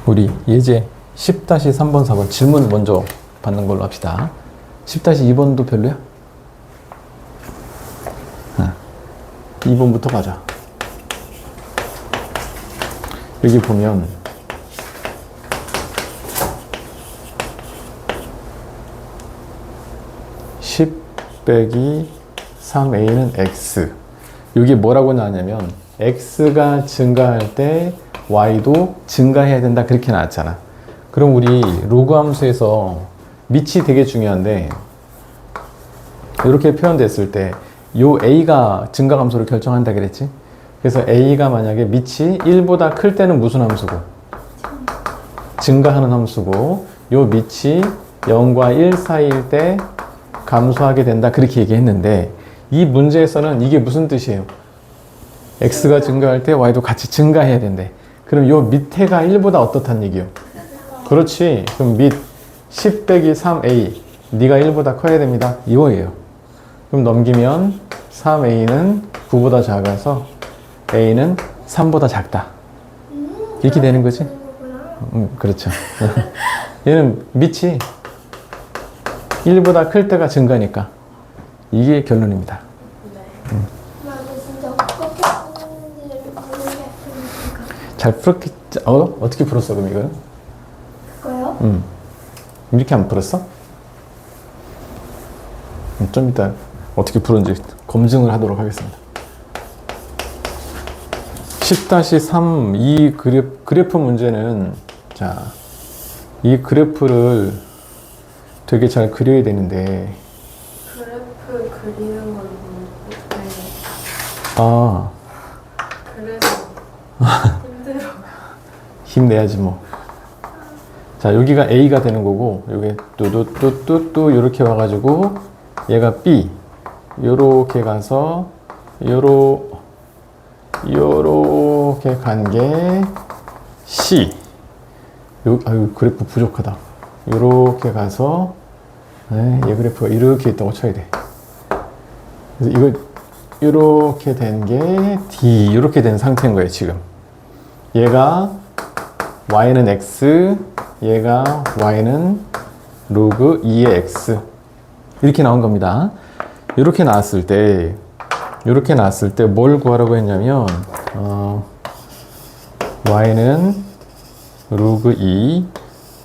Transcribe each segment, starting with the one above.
우리 예제 10-3번, 4번 질문 먼저 받는 걸로 합시다. 10-2번도 별로야? 2번부터 가자. 여기 보면 (10 - 3a는 x). 여기 뭐라고 나왔냐면 x가 증가할 때 y도 증가해야 된다, 그렇게 나왔잖아. 그럼 우리 로그 함수에서 밑이 되게 중요한데, 이렇게 표현됐을 때 요 a가 증가 함수를 결정한다 그랬지? 그래서 a가 만약에 밑이 1보다 클 때는 무슨 함수고? 증가하는 함수고, 요 밑이 0과 1 사이일 때 감소하게 된다, 그렇게 얘기했는데, 이 문제에서는 이게 무슨 뜻이에요? x가 증가할 때 y도 같이 증가해야 된대. 그럼 요 밑에가 1보다 어떻단 얘기요? 그렇지. 그럼 밑 10 - 3a, 네가 1보다 커야 됩니다, 이거예요. 그럼 넘기면 3a는 9보다 작아서 a는 3보다 작다, 이렇게 되는 거지? 그렇죠. 얘는 밑이 1보다 클 때가 증가니까 이게 결론입니다. 잘 풀었겠지? 어떻게 풀었어 그럼 이거는? 그거요? 이렇게 안 풀었어? 좀 이따 어떻게 풀었는지 검증을 하도록 하겠습니다. 10-3 이 그래프 문제는, 자, 이 그래프를 되게 잘 그려야 되는데, 그래프 그리는 건 뭔데? 아, 그래서 힘들어. 힘내야지 뭐. 자, 여기가 A가 되는 거고, 여기 뚜뚜뚜뚜뚜 이렇게 와가지고 얘가 B, 요렇게 가서 요렇게 간 게 C. 아유, 그래프 부족하다. 요렇게 가서 얘 그래프가 이렇게 있다고 쳐야 돼. 그래서 이거 요렇게 된 게 D, 요렇게 된 상태인 거예요 지금. 얘가 y는 x, 얘가 y는 로그 2의 x, 이렇게 나온 겁니다. 이렇게 나왔을 때 뭘 구하라고 했냐면, y는 로그 2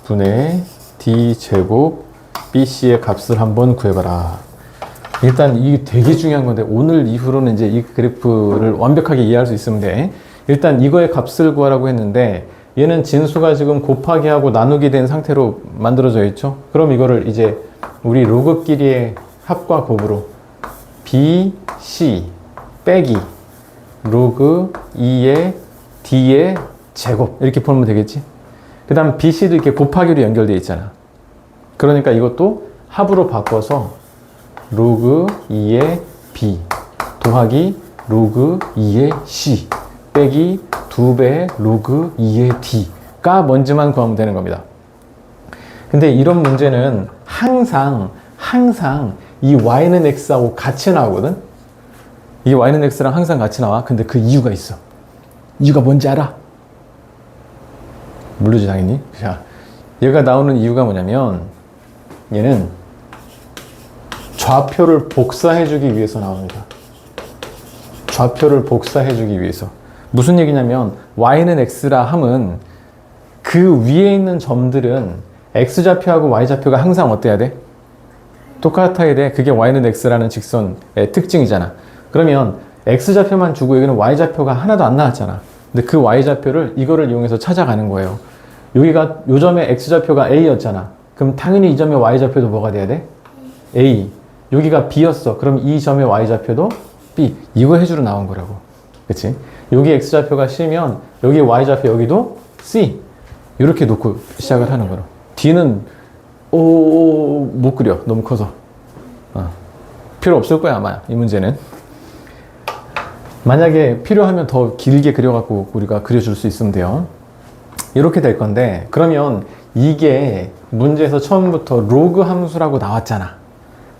분의 d 제곱 bc의 값을 한번 구해봐라. 일단 이게 되게 중요한 건데, 오늘 이후로는 이제 이 그래프를 완벽하게 이해할 수 있으면 돼. 일단 이거의 값을 구하라고 했는데, 얘는 진수가 지금 곱하기 하고 나누기 된 상태로 만들어져 있죠. 그럼 이거를 이제 우리 로그끼리의 합과 곱으로 b, c 빼기 로그 2의 d의 제곱, 이렇게 풀면 되겠지. 그 다음 b, c도 이렇게 곱하기로 연결되어 있잖아. 그러니까 이것도 합으로 바꿔서 로그 2의 b 더하기 로그 2의 c 빼기 2배 로그 2의 d가 뭔지만 구하면 되는 겁니다. 근데 이런 문제는 항상 이 y는 x하고 같이 나오거든. 이 y는 x랑 항상 같이 나와. 근데 그 이유가 있어. 이유가 뭔지 알아? 모르지 당연히. 자, 얘가 나오는 이유가 뭐냐면, 얘는 좌표를 복사해주기 위해서 나옵니다. 좌표를 복사해주기 위해서. 무슨 얘기냐면, y는 x라 함은 그 위에 있는 점들은 x좌표하고 y좌표가 항상 어때야 돼? 똑같아야 돼. 그게 y는 x라는 직선의 특징이잖아. 그러면 x좌표만 주고 여기는 y좌표가 하나도 안 나왔잖아. 근데 그 y좌표를 이거를 이용해서 찾아가는 거예요. 여기가 요 점의 x좌표가 a였잖아. 그럼 당연히 이 점의 y좌표도 뭐가 돼야 돼? a. 여기가 b였어. 그럼 이 점의 y좌표도 b. 이거 해주러 나온 거라고. 그치? 여기 x좌표가 c면 여기 y좌표 여기도 c. 이렇게 놓고 시작을 하는 거로. d는 못 그려. 너무 커서. 필요 없을 거야 아마 이 문제는. 만약에 필요하면 더 길게 그려갖고 우리가 그려줄 수 있으면 돼요. 이렇게 될 건데, 그러면 이게 문제에서 처음부터 로그 함수라고 나왔잖아.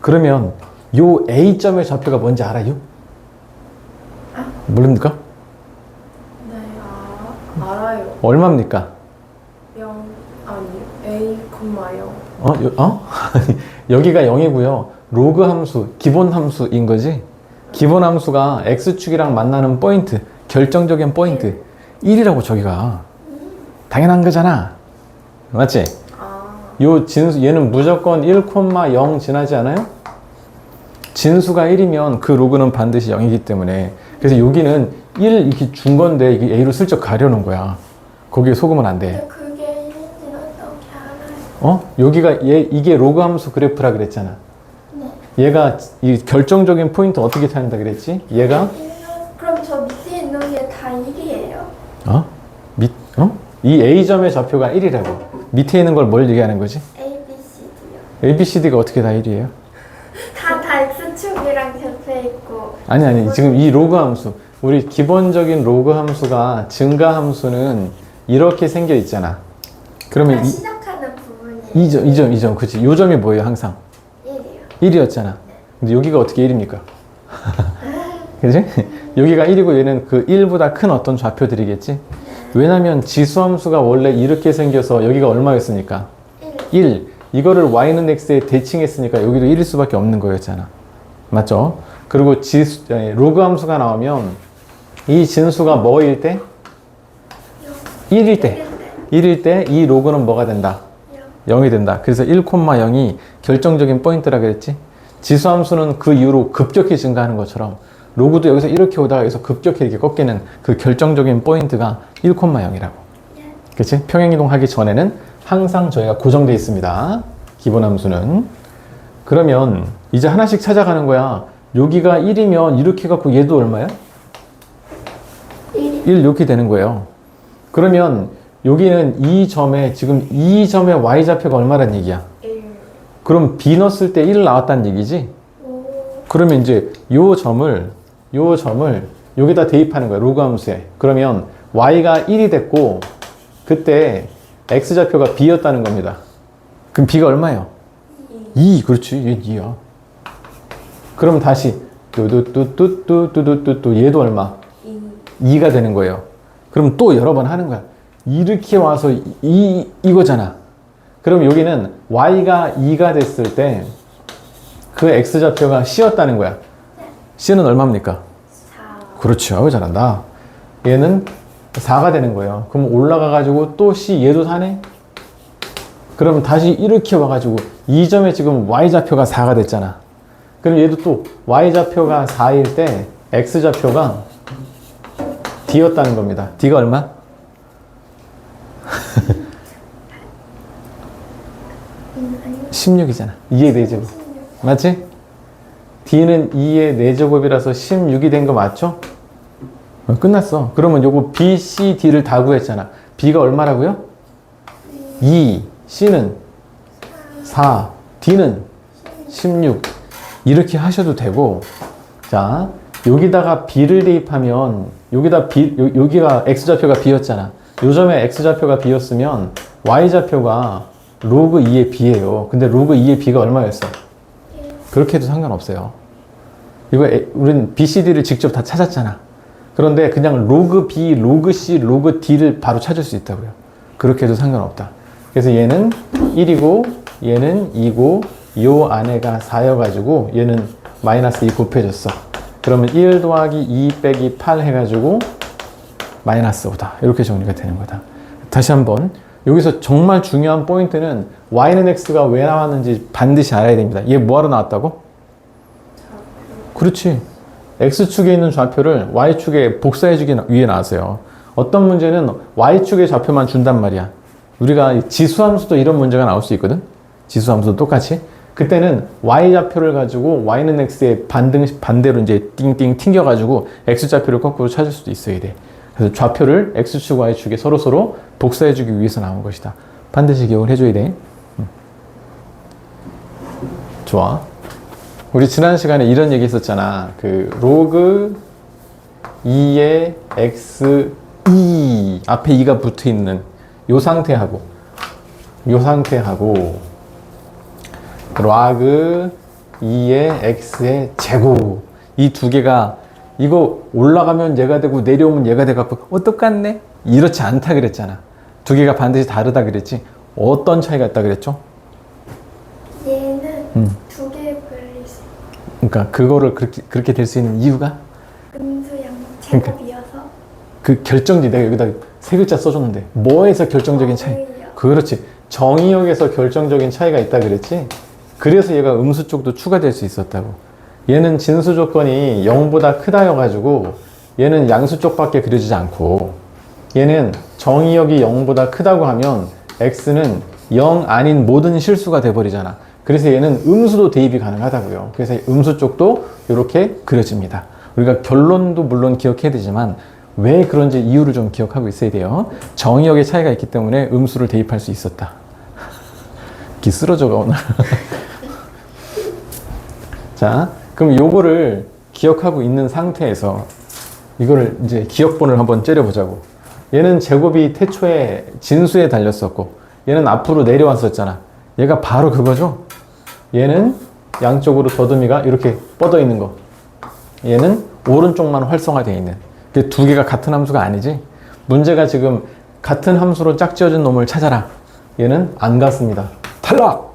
그러면 요 A점의 좌표가 뭔지 알아요? 모릅니까? 네, 알아요. 얼마입니까? 0 아니 A, 0 여기가 0이고요. 로그 함수, 기본 함수인 거지? 기본 함수가 x축이랑 만나는 포인트, 결정적인 포인트 1이라고 저기가. 당연한 거잖아. 맞지? 요 진수, 얘는 무조건 1,0 지나지 않아요? 진수가 1이면 그 로그는 반드시 0이기 때문에. 그래서 여기는 1 이렇게 준 건데 이게 A로 슬쩍 가려놓은 거야. 거기에 속으면 안 돼. 그게 1인지는 어떻게 알아요? 여기가 이게 로그 함수 그래프라 그랬잖아. 네. 얘가 이 결정적인 포인트 어떻게 찾는다 그랬지? 얘가 그럼 저 밑에 있는 게 다 1이에요? 이 A점의 좌표가 1이라고. 밑에 있는 걸 뭘 얘기하는 거지? A, B, C, D요. ABCD가 어떻게 다 1이에요? 다 X축이랑 겹쳐 있고. 아니 지금 이 로그 함수, 우리 기본적인 로그 함수가 증가 함수는 이렇게 생겨 있잖아. 그러면 시작하는 부분이 이 점 그치? 요 점이 뭐예요 항상? 1이요. 1이었잖아. 근데 여기가 어떻게 1입니까? 그지? 여기가 1이고 얘는 그 1보다 큰 어떤 좌표들이겠지? 왜냐면 지수함수가 원래 이렇게 생겨서 여기가 얼마였으니까? 1. 이거를 y는 x에 대칭했으니까 여기도 1일 수밖에 없는 거였잖아. 맞죠? 그리고 로그 함수가 나오면 이 진수가 뭐일 때? 1일 때. 1일 때 이 로그는 뭐가 된다? 0이 된다. 그래서 1,0이 결정적인 포인트라 그랬지? 지수함수는 그 이후로 급격히 증가하는 것처럼 로그도 여기서 이렇게 오다가 여기서 급격히 이렇게 꺾이는 그 결정적인 포인트가 1,0이라고. 그치? 평행이동하기 전에는 항상 저희가 고정되어 있습니다. 기본 함수는. 그러면 이제 하나씩 찾아가는 거야. 여기가 1이면 이렇게 갖고 얘도 얼마야? 1 이렇게 되는 거예요. 그러면 여기는 이 점에 지금 이 점의 y좌표가 얼마란 얘기야? 1. 그럼 b 넣었을 때 1 나왔다는 얘기지? 오. 그러면 이제 요 점을 여기다 대입하는 거야. 로그 함수에. 그러면 y가 1이 됐고 그때 x좌표가 b였다는 겁니다. 그럼 b가 얼마예요? 2. 그렇지. 얘 2야. 그럼 다시 뚜뚜뚜뚜뚜뚜뚜뚜 얘도 얼마? 2가 되는 거예요. 그럼 또 여러 번 하는 거야. 이렇게 와서 이거잖아. 그럼 여기는 y가 2가 됐을 때 그 x좌표가 c였다는 거야. c는 얼마입니까? 4. 그렇죠. 잘한다. 얘는 4가 되는 거예요. 그럼 올라가가지고 또 c 얘도 4네? 그럼 다시 이렇게 와가지고 이 점에 지금 y좌표가 4가 됐잖아. 그럼 얘도 또 y좌표가 4일 때 x좌표가 d였다는 겁니다. d가 얼마? 16이잖아. 2의 4제곱. 맞지? d는 2의 4제곱이라서 16이 된 거 맞죠? 끝났어. 그러면 요거 b, c, d를 다 구했잖아. b가 얼마라고요? 2, c는 4, d는 16. 이렇게 하셔도 되고, 자, 여기다가 b를 대입하면, 여기가 x좌표가 b였잖아. 요 점에 x좌표가 b였으면, y좌표가 로그 2의 b예요. 근데 로그 2의 b가 얼마였어? 그렇게 해도 상관없어요. 우린 b, c, d를 직접 다 찾았잖아. 그런데 그냥 로그 b, 로그 c, 로그 d를 바로 찾을 수 있다고요. 그렇게 해도 상관없다. 그래서 얘는 1이고, 얘는 2고, 요 안에가 4여가지고 얘는 마이너스 2 곱해졌어. 그러면 1 더하기 2 빼기 8 해가지고 마이너스 5다. 이렇게 정리가 되는 거다. 다시 한번 여기서 정말 중요한 포인트는 y는 x가 왜 나왔는지 반드시 알아야 됩니다. 얘 뭐하러 나왔다고? 그렇지. x축에 있는 좌표를 y축에 복사해주기 위해 나왔어요. 어떤 문제는 y축의 좌표만 준단 말이야. 우리가 지수함수도 이런 문제가 나올 수 있거든. 지수함수도 똑같이. 그때는 y좌표를 가지고 y는 x의 반대로 이제 띵띵 튕겨가지고 x좌표를 거꾸로 찾을 수도 있어야 돼. 그래서 좌표를 x축, y축에 서로서로 복사해주기 위해서 나온 것이다. 반드시 기억을 해줘야 돼. 좋아. 우리 지난 시간에 이런 얘기 했었잖아. 그 로그 2의 x 2 앞에 2가 붙어 있는 요 상태하고 로그 2의 x의 제곱 이 두 개가 이거 올라가면 얘가 되고 내려오면 얘가 돼갖고 똑같네? 이렇지 않다 그랬잖아. 두 개가 반드시 다르다 그랬지? 어떤 차이가 있다 그랬죠? 얘는 두 개 그릴 수 그러니까 그거를 그렇게 될 수 있는 이유가 음수양 그러니까. 제곱이어서 그 결정지 내가 여기다 세 글자 써줬는데 뭐에서 결정적인 차이? 정의역. 그렇지. 정의역에서 결정적인 차이가 있다 그랬지? 그래서 얘가 음수 쪽도 추가될 수 있었다고. 얘는 진수 조건이 0보다 크다여가지고 얘는 양수 쪽밖에 그려지지 않고 얘는 정의역이 0보다 크다고 하면 x는 0 아닌 모든 실수가 돼버리잖아. 그래서 얘는 음수도 대입이 가능하다고요. 그래서 음수 쪽도 이렇게 그려집니다. 우리가 결론도 물론 기억해야 되지만 왜 그런지 이유를 좀 기억하고 있어야 돼요. 정의역의 차이가 있기 때문에 음수를 대입할 수 있었다. 기 쓰러져가 오늘. 자, 그럼 요거를 기억하고 있는 상태에서 이거를 이제 기억본을 한번 째려보자고. 얘는 제곱이 태초에 진수에 달렸었고 얘는 앞으로 내려왔었잖아. 얘가 바로 그거죠. 얘는 양쪽으로 더듬이가 이렇게 뻗어 있는 거. 얘는 오른쪽만 활성화되어 있는. 그 두 개가 같은 함수가 아니지. 문제가 지금 같은 함수로 짝지어진 놈을 찾아라. 얘는 안 같습니다. 탈락!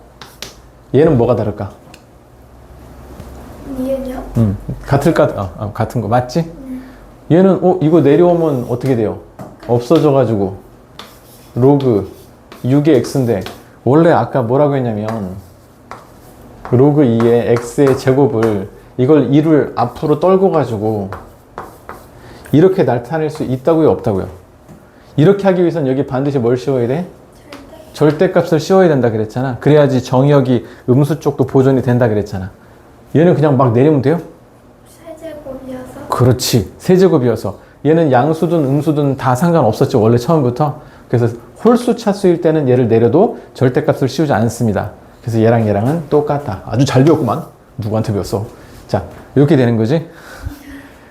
얘는 뭐가 다를까? 니은요? 같을까? 같은 거 맞지? 얘는 이거 내려오면 어떻게 돼요? 없어져가지고 로그 6의 x인데 원래 아까 뭐라고 했냐면 로그 2의 x의 제곱을 이걸 2를 앞으로 떨고 가지고 이렇게 나타낼 수 있다고요? 없다고요? 이렇게 하기 위해서는 여기 반드시 뭘 씌워야 돼? 절대값을 씌워야 된다 그랬잖아. 그래야지 정의역이 음수 쪽도 보존이 된다 그랬잖아. 얘는 그냥 막 내리면 돼요? 세제곱이어서 그렇지. 세제곱이어서 얘는 양수든 음수든 다 상관없었죠. 원래 처음부터. 그래서 홀수 차수일 때는 얘를 내려도 절대값을 씌우지 않습니다. 그래서 얘랑 얘랑은 똑같다. 아주 잘 배웠구만. 누구한테 배웠어? 자, 이렇게 되는 거지.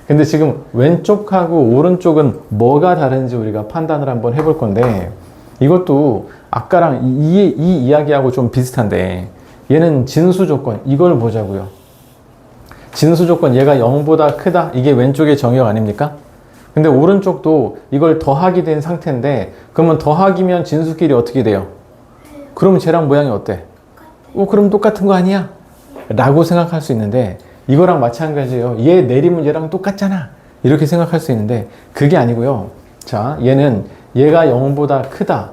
근데 지금 왼쪽하고 오른쪽은 뭐가 다른지 우리가 판단을 한번 해볼 건데 이것도 아까랑 이 이야기하고 좀 비슷한데 얘는 진수 조건 이걸 보자고요. 진수 조건 얘가 0보다 크다. 이게 왼쪽의 정의역 아닙니까? 근데 오른쪽도 이걸 더하게 된 상태인데 그러면 더하기면 진수끼리 어떻게 돼요? 그럼 쟤랑 모양이 어때? 그럼 똑같은 거 아니야? 라고 생각할 수 있는데 이거랑 마찬가지예요. 얘 내리면 얘랑 똑같잖아. 이렇게 생각할 수 있는데 그게 아니고요. 자, 얘는 얘가 0보다 크다.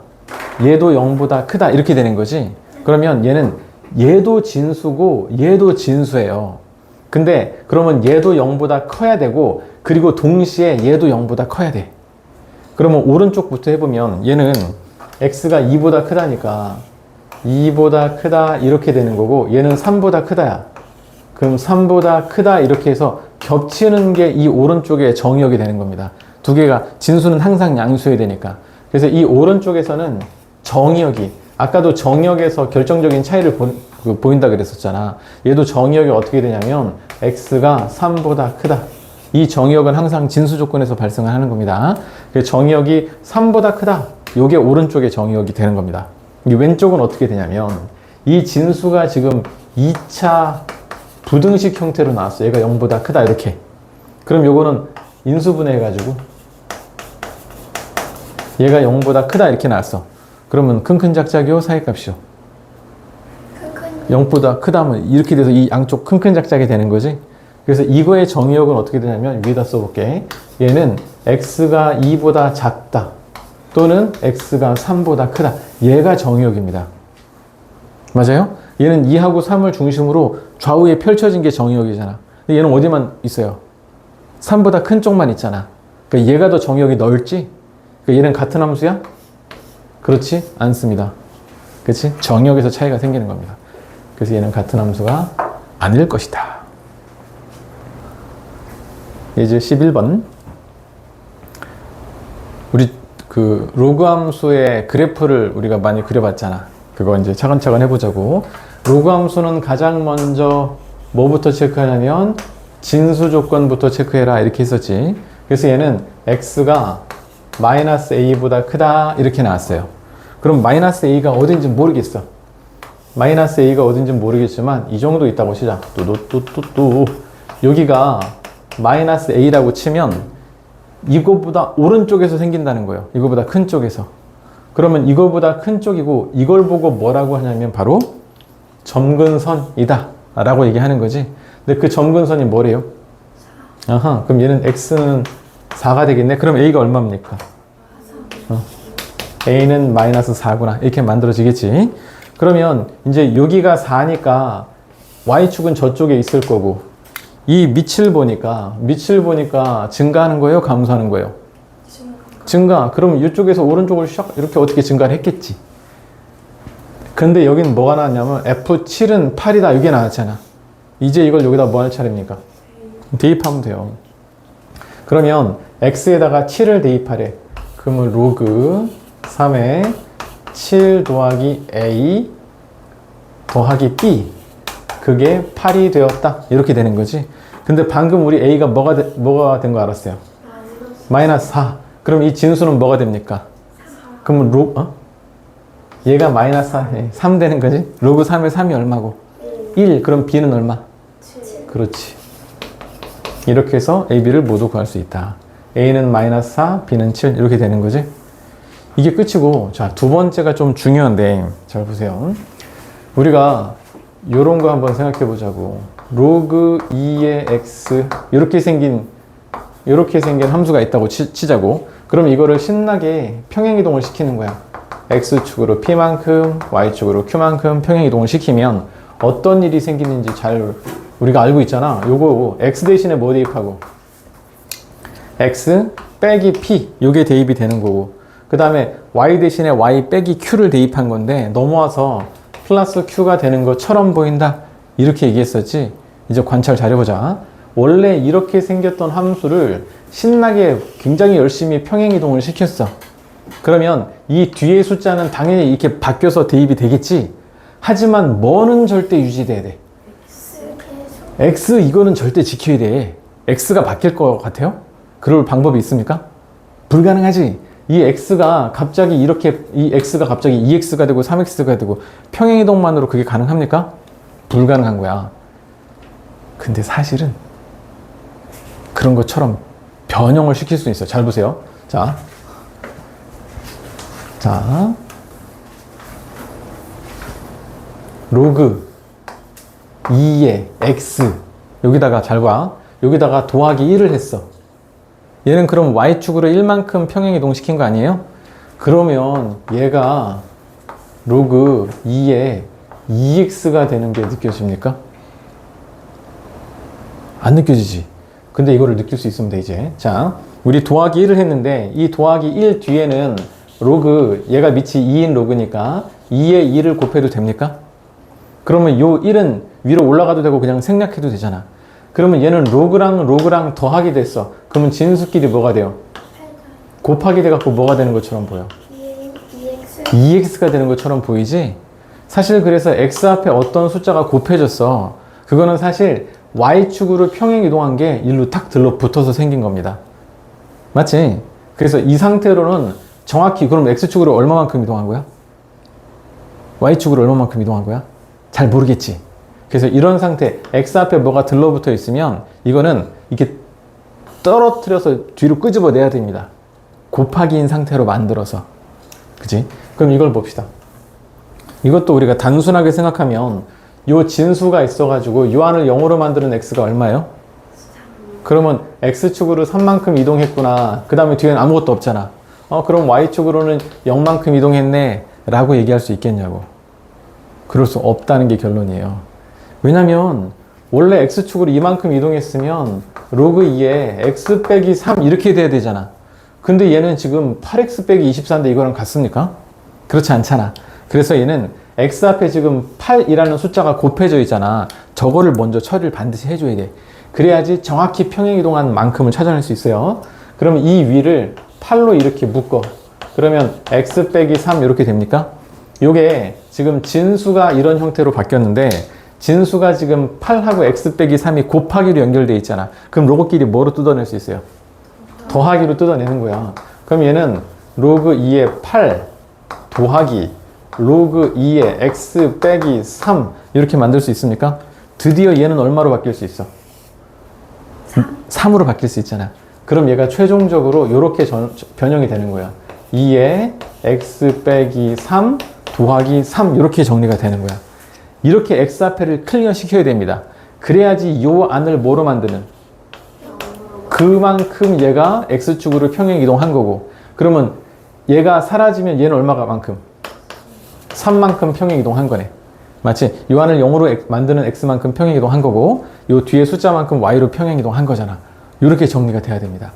얘도 0보다 크다. 이렇게 되는 거지. 그러면 얘는 얘도 진수고 얘도 진수예요. 근데 그러면 얘도 0보다 커야 되고 그리고 동시에 얘도 0보다 커야 돼. 그러면 오른쪽부터 해보면 얘는 x가 2보다 크다니까 2보다 크다 이렇게 되는 거고 얘는 3보다 크다야. 그럼 3보다 크다 이렇게 해서 겹치는 게 이 오른쪽의 정의역이 되는 겁니다. 두 개가 진수는 항상 양수여야 되니까. 그래서 이 오른쪽에서는 정의역이 아까도 정의역에서 결정적인 차이를 보인다 그랬었잖아. 얘도 정의역이 어떻게 되냐면 x가 3보다 크다. 이 정의역은 항상 진수 조건에서 발생하는 겁니다. 그래서 정의역이 3보다 크다. 이게 오른쪽의 정의역이 되는 겁니다. 이 왼쪽은 어떻게 되냐면 이 진수가 지금 2차 부등식 형태로 나왔어. 얘가 0보다 크다 이렇게. 그럼 요거는 인수분해 해가지고 얘가 0보다 크다 이렇게 나왔어. 그러면 큰큰 작작이요 사이값이요? 0보다 크다면 이렇게 돼서 이 양쪽 큰큰 작작이 되는 거지. 그래서 이거의 정의역은 어떻게 되냐면 위에다 써볼게. 얘는 x가 2보다 작다 또는 x가 3보다 크다. 얘가 정의역입니다. 맞아요? 얘는 2하고 3을 중심으로 좌우에 펼쳐진 게 정의역이잖아. 근데 얘는 어디만 있어요? 3보다 큰 쪽만 있잖아. 그러니까 얘가 더 정의역이 넓지? 그러니까 얘는 같은 함수야? 그렇지 않습니다. 그렇지? 정의역에서 차이가 생기는 겁니다. 그래서 얘는 같은 함수가 아닐 것이다. 이제 11번. 우리 그 로그 함수의 그래프를 우리가 많이 그려봤잖아. 그거 이제 차근차근 해보자고. 로그 함수는 가장 먼저 뭐부터 체크하냐면 진수 조건부터 체크해라 이렇게 했었지. 그래서 얘는 x가 마이너스 a보다 크다 이렇게 나왔어요. 그럼 마이너스 a가 어딘지 모르겠어. 마이너스 a가 어딘지 모르겠지만 이 정도 있다고 시작. 또 여기가 마이너스 a라고 치면 이거보다 오른쪽에서 생긴다는 거예요. 이거보다 큰 쪽에서. 그러면 이거보다 큰 쪽이고 이걸 보고 뭐라고 하냐면 바로 점근선이다 라고 얘기하는 거지. 근데 그 점근선이 뭐래요? 아하, 그럼 얘는 x는 4가 되겠네. 그럼 a가 얼마입니까? a는 마이너스 4구나. 이렇게 만들어지겠지. 그러면 이제 여기가 4니까 y축은 저쪽에 있을 거고 이 밑을 보니까 증가하는 거예요? 감소하는 거예요? 증가. 그럼 이쪽에서 오른쪽으로 샥 이렇게 어떻게 증가를 했겠지. 근데 여기는 뭐가 나왔냐면 F7은 8이다 이게 나왔잖아. 이제 이걸 여기다 뭐 할 차례입니까? 대입하면 돼요. 그러면 x에다가 7을 대입하래. 그러면 로그 3에 7 더하기 a 더하기 b 그게 8이 되었다 이렇게 되는 거지. 근데 방금 우리 a가 뭐가 된 거 알았어요? 마이너스 4. 그럼 이 진수는 뭐가 됩니까? 그러면 얘가 마이너스 3 되는 거지. 로그 3에 3이 얼마고? 1. 그럼 b는 얼마? 7. 그렇지. 이렇게 해서 a, b를 모두 구할 수 있다. a는 마이너스 4, b는 7 이렇게 되는 거지. 이게 끝이고, 자, 두 번째가 좀 중요한데 잘 보세요. 우리가 요런 거 한번 생각해 보자고. 로그 2의 x 이렇게 생긴 함수가 있다고 치자고. 그럼 이거를 신나게 평행이동을 시키는 거야. x축으로 p만큼 y축으로 q만큼 평행이동을 시키면 어떤 일이 생기는지 잘 우리가 알고 있잖아. 요거 x 대신에 뭐 대입하고 x 빼기 p 요게 대입이 되는 거고, 그 다음에 y 대신에 y 빼기 q를 대입한 건데 넘어와서 플러스 q가 되는 것처럼 보인다 이렇게 얘기했었지. 이제 관찰 잘해보자. 원래 이렇게 생겼던 함수를 신나게 굉장히 열심히 평행이동을 시켰어. 그러면 이 뒤에 숫자는 당연히 이렇게 바뀌어서 대입이 되겠지. 하지만 뭐는 절대 유지돼야 돼. x 이거는 절대 지켜야 돼. x가 바뀔 것 같아요? 그럴 방법이 있습니까? 불가능하지. 이 x가 갑자기 2x가 되고 3x가 되고 평행이동만으로 그게 가능합니까? 불가능한 거야. 근데 사실은 그런 것처럼 변형을 시킬 수 있어요. 잘 보세요. 자, 로그 2의 x 여기다가 잘 봐. 여기다가 더하기 1을 했어. 얘는 그럼 y축으로 1만큼 평행이동 시킨 거 아니에요? 그러면 얘가 로그 2의 2x가 되는 게 느껴집니까? 안 느껴지지. 근데 이거를 느낄 수 있으면 돼 이제. 자, 우리 더하기 1을 했는데 이 더하기 1 뒤에는 로그 얘가 밑이 2인 로그니까 2에 2를 곱해도 됩니까? 그러면 요 1은 위로 올라가도 되고 그냥 생략해도 되잖아. 그러면 얘는 로그랑 더하기 됐어. 그러면 진수끼리 뭐가 돼요? 곱하기 돼갖고 뭐가 되는 것처럼 보여? 2x가 되는 것처럼 보이지? 사실 그래서 x 앞에 어떤 숫자가 곱해졌어. 그거는 사실 y축으로 평행 이동한 게 일로 탁 들러붙어서 생긴 겁니다. 맞지? 그래서 이 상태로는 정확히 그럼 x축으로 얼마만큼 이동한 거야? y축으로 얼마만큼 이동한 거야? 잘 모르겠지? 그래서 이런 상태, x 앞에 뭐가 들러붙어 있으면 이거는 이렇게 떨어뜨려서 뒤로 끄집어내야 됩니다. 곱하기인 상태로 만들어서. 그치? 그럼 이걸 봅시다. 이것도 우리가 단순하게 생각하면 요 진수가 있어가지고 요 안을 0으로 만드는 x가 얼마예요? 그러면 x축으로 3만큼 이동했구나. 그 다음에 뒤에는 아무것도 없잖아. 그럼 y축으로는 0만큼 이동했네 라고 얘기할 수 있겠냐고. 그럴 수 없다는 게 결론이에요. 왜냐면 원래 x축으로 이만큼 이동했으면 로그 2에 x 빼기 3 이렇게 돼야 되잖아. 근데 얘는 지금 8x 빼기 24인데 이거랑 같습니까? 그렇지 않잖아. 그래서 얘는 x 앞에 지금 8이라는 숫자가 곱해져 있잖아. 저거를 먼저 처리를 반드시 해줘야 돼. 그래야지 정확히 평행이동한 만큼을 찾아낼 수 있어요. 그러면 이 위를 8로 이렇게 묶어. 그러면 x 빼기 3 이렇게 됩니까? 요게 지금 진수가 이런 형태로 바뀌었는데 진수가 지금 8하고 x 빼기 3이 곱하기로 연결되어 있잖아. 그럼 로그끼리 뭐로 뜯어낼 수 있어요? 더하기로 뜯어내는 거야. 그럼 얘는 로그 2의 8 더하기 로그 2의 x 빼기 3 이렇게 만들 수 있습니까? 드디어 얘는 얼마로 바뀔 수 있어? 3으로 바뀔 수 있잖아. 그럼 얘가 최종적으로 이렇게 변형이 되는 거야. 2의 x 빼기 3 더하기 3 이렇게 정리가 되는 거야. 이렇게 x 앞에를 클리어 시켜야 됩니다. 그래야지 요 안을 뭐로 만드는? 그만큼 얘가 x축으로 평행 이동한 거고, 그러면 얘가 사라지면 얘는 얼마만큼? 3만큼 평행 이동한 거네. 마치 요 안을 0으로 만드는 x만큼 평행 이동한 거고, 요 뒤에 숫자만큼 y로 평행 이동한 거잖아. 이렇게 정리가 돼야 됩니다.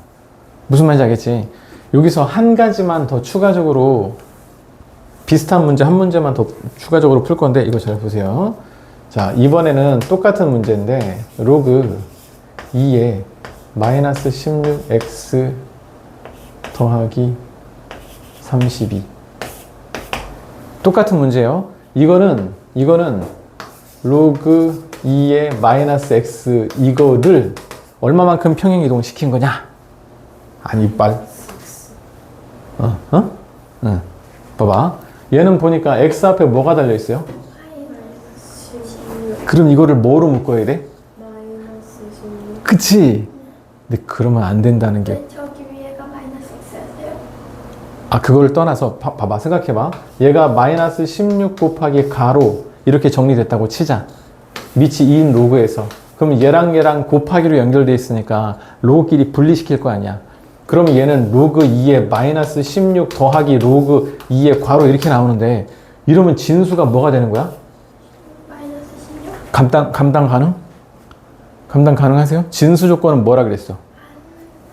무슨 말인지 알겠지? 여기서 한 가지만 더 추가적으로 비슷한 문제 한 문제만 더 추가적으로 풀 건데, 이거 잘 보세요. 자, 이번에는 똑같은 문제인데 로그 2에 마이너스 16x 더하기 32 똑같은 문제예요. 이거는 로그 2의 마이너스 x 이거를 얼마만큼 평행 이동시킨 거냐? 아니 응. 봐봐. 얘는 보니까 x 앞에 뭐가 달려 있어요? 그럼 이거를 뭐로 묶어야 돼? 그치? 근데 그러면 안 된다는 게, 네, 저기 위에가 마이너스 x였어요. 아, 그걸 떠나서 봐봐, 생각해봐. 얘가 마이너스 16 곱하기 가로 이렇게 정리됐다고 치자. 밑이 2인 로그에서. 그럼 얘랑 곱하기로 연결돼 있으니까 로그끼리 분리시킬 거 아니야. 그러면 얘는 로그 2에 마이너스 16 더하기 로그 2의 괄호 이렇게 나오는데, 이러면 진수가 뭐가 되는 거야? 마이너스 16? 감당 가능? 감당 가능하세요? 진수 조건은 뭐라 그랬어?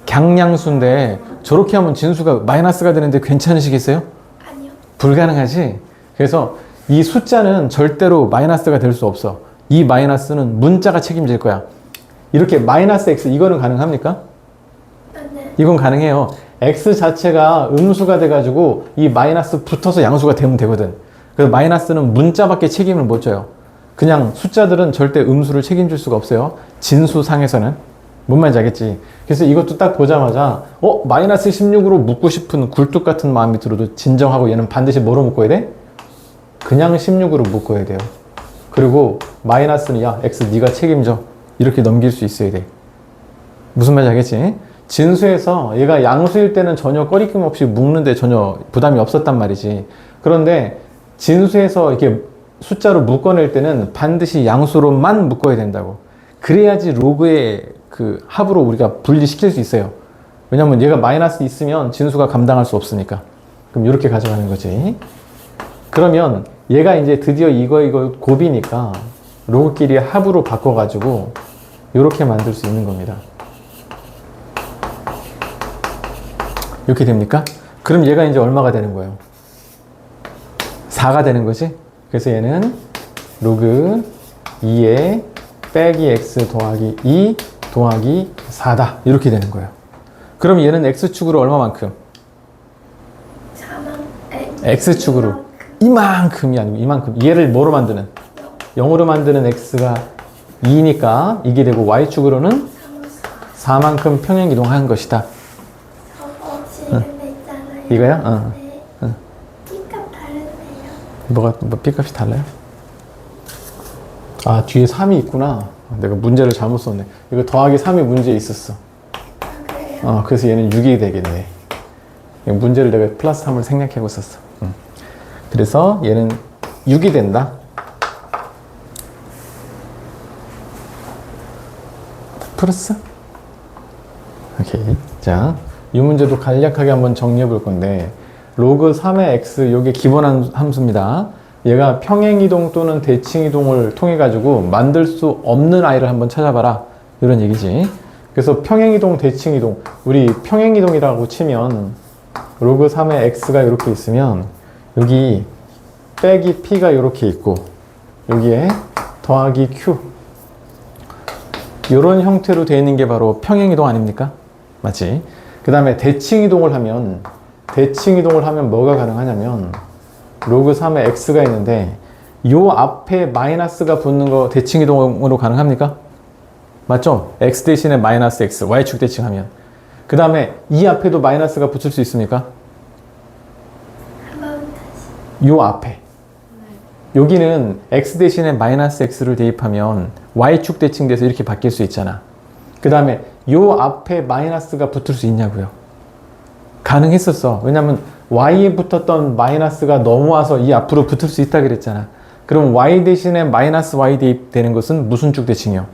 강량수인데 저렇게 하면 진수가 마이너스가 되는데 괜찮으시겠어요? 아니요. 불가능하지? 그래서 이 숫자는 절대로 마이너스가 될 수 없어. 이 마이너스는 문자가 책임질 거야. 이렇게 마이너스 x, 이거는 가능합니까? 네. 이건 가능해요. x 자체가 음수가 돼가지고 이 마이너스 붙어서 양수가 되면 되거든. 그래서 마이너스는 문자밖에 책임을 못 져요. 그냥 숫자들은 절대 음수를 책임질 수가 없어요. 진수상에서는. 뭔 말인지 알겠지? 그래서 이것도 딱 보자마자 마이너스 16으로 묶고 싶은 굴뚝 같은 마음이 들어도 진정하고, 얘는 반드시 뭐로 묶어야 돼? 그냥 16으로 묶어야 돼요. 그리고 마이너스는 야 x 네가 책임져, 이렇게 넘길 수 있어야 돼. 무슨 말인지 알겠지? 진수에서 얘가 양수일 때는 전혀 꺼리낌 없이 묶는데 전혀 부담이 없었단 말이지. 그런데 진수에서 이렇게 숫자로 묶어낼 때는 반드시 양수로만 묶어야 된다고. 그래야지 로그의 그 합으로 우리가 분리시킬 수 있어요. 왜냐면 얘가 마이너스 있으면 진수가 감당할 수 없으니까. 그럼 이렇게 가져가는 거지. 그러면 얘가 이제 드디어 이거 곱이니까 로그끼리 합으로 바꿔가지고 이렇게 만들 수 있는 겁니다. 이렇게 됩니까? 그럼 얘가 이제 얼마가 되는 거예요? 4가 되는 거지? 그래서 얘는 로그 2에 빼기 x 더하기 2 더하기 4다. 이렇게 되는 거예요. 그럼 얘는 x축으로 얼마만큼? 4만 x축으로 이만큼이 아니고 이만큼. 얘를 뭐로 만드는? 0으로 만드는 x가 2니까 이게 되고, y축으로는 4만큼 평행 이동한 것이다. 근데 있잖아요. 이거야? 네. B값 다르네요. 뭐 B값이 달라요? 아, 뒤에 3이 있구나. 내가 문제를 잘못 썼네. 이거 더하기 3이 문제에 있었어. 그래요? 그래서 얘는 6이 되겠네. 문제를 내가 플러스 3을 생략하고 썼어. 그래서 얘는 6이 된다. 풀었어? 오케이. 자, 이 문제도 간략하게 한번 정리해 볼 건데, 로그 3의 x, 이게 기본 함수입니다. 얘가 평행이동 또는 대칭이동을 통해 가지고 만들 수 없는 아이를 한번 찾아봐라, 이런 얘기지. 그래서 평행이동, 대칭이동, 우리 평행이동이라고 치면 로그 3의 x가 이렇게 있으면 여기 빼기 p가 이렇게 있고 여기에 더하기 q, 이런 형태로 되어 있는 게 바로 평행이동 아닙니까? 맞지? 그 다음에 대칭이동을 하면 뭐가 가능하냐면 로그 3의 x가 있는데 요 앞에 마이너스가 붙는 거 대칭이동으로 가능합니까? 맞죠? x 대신에 마이너스 x, y축 대칭하면. 그 다음에 이 앞에도 마이너스가 붙을 수 있습니까? 한번 다시. 요 앞에. 여기는 x 대신에 마이너스 x를 대입하면 y축 대칭돼서 이렇게 바뀔 수 있잖아. 그 다음에 요 앞에 마이너스가 붙을 수 있냐고요? 가능했었어. 왜냐면 y에 붙었던 마이너스가 넘어와서 이 앞으로 붙을 수 있다 그랬잖아. 그럼 y 대신에 마이너스 y 대입되는 것은 무슨 축 대칭이요?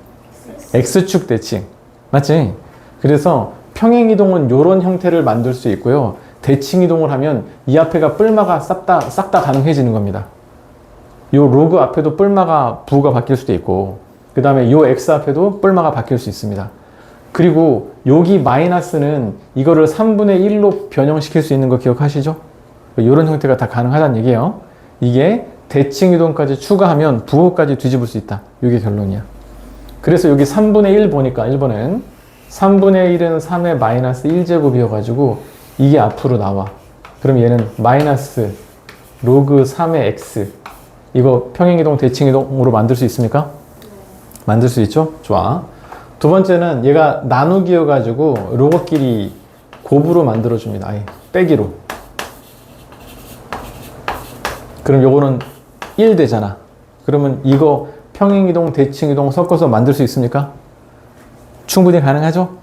x축 대칭. 맞지? 그래서 평행이동은 이런 형태를 만들 수 있고요. 대칭이동을 하면 이 앞에가 뿔마가 싹 다 가능해지는 겁니다. 요 로그 앞에도 뿔마가 부호가 바뀔 수도 있고, 그 다음에 요 x 앞에도 뿔마가 바뀔 수 있습니다. 그리고 여기 마이너스는 이거를 3분의 1로 변형시킬 수 있는 거 기억하시죠? 이런 형태가 다 가능하다는 얘기예요. 이게 대칭이동까지 추가하면 부호까지 뒤집을 수 있다. 이게 결론이야. 그래서 여기 3분의 1 보니까 1번은 3분의 1은 3의 마이너스 1제곱이어가지고 이게 앞으로 나와. 그럼 얘는 마이너스 로그 3의 x. 이거 평행이동 대칭이동으로 만들 수 있습니까? 만들 수 있죠? 좋아. 두 번째는 얘가 나누기여가지고 로그끼리 곱으로 만들어줍니다. 아예 빼기로. 그럼 요거는 1 되잖아. 그러면 이거 평행이동, 대칭이동 섞어서 만들 수 있습니까? 충분히 가능하죠?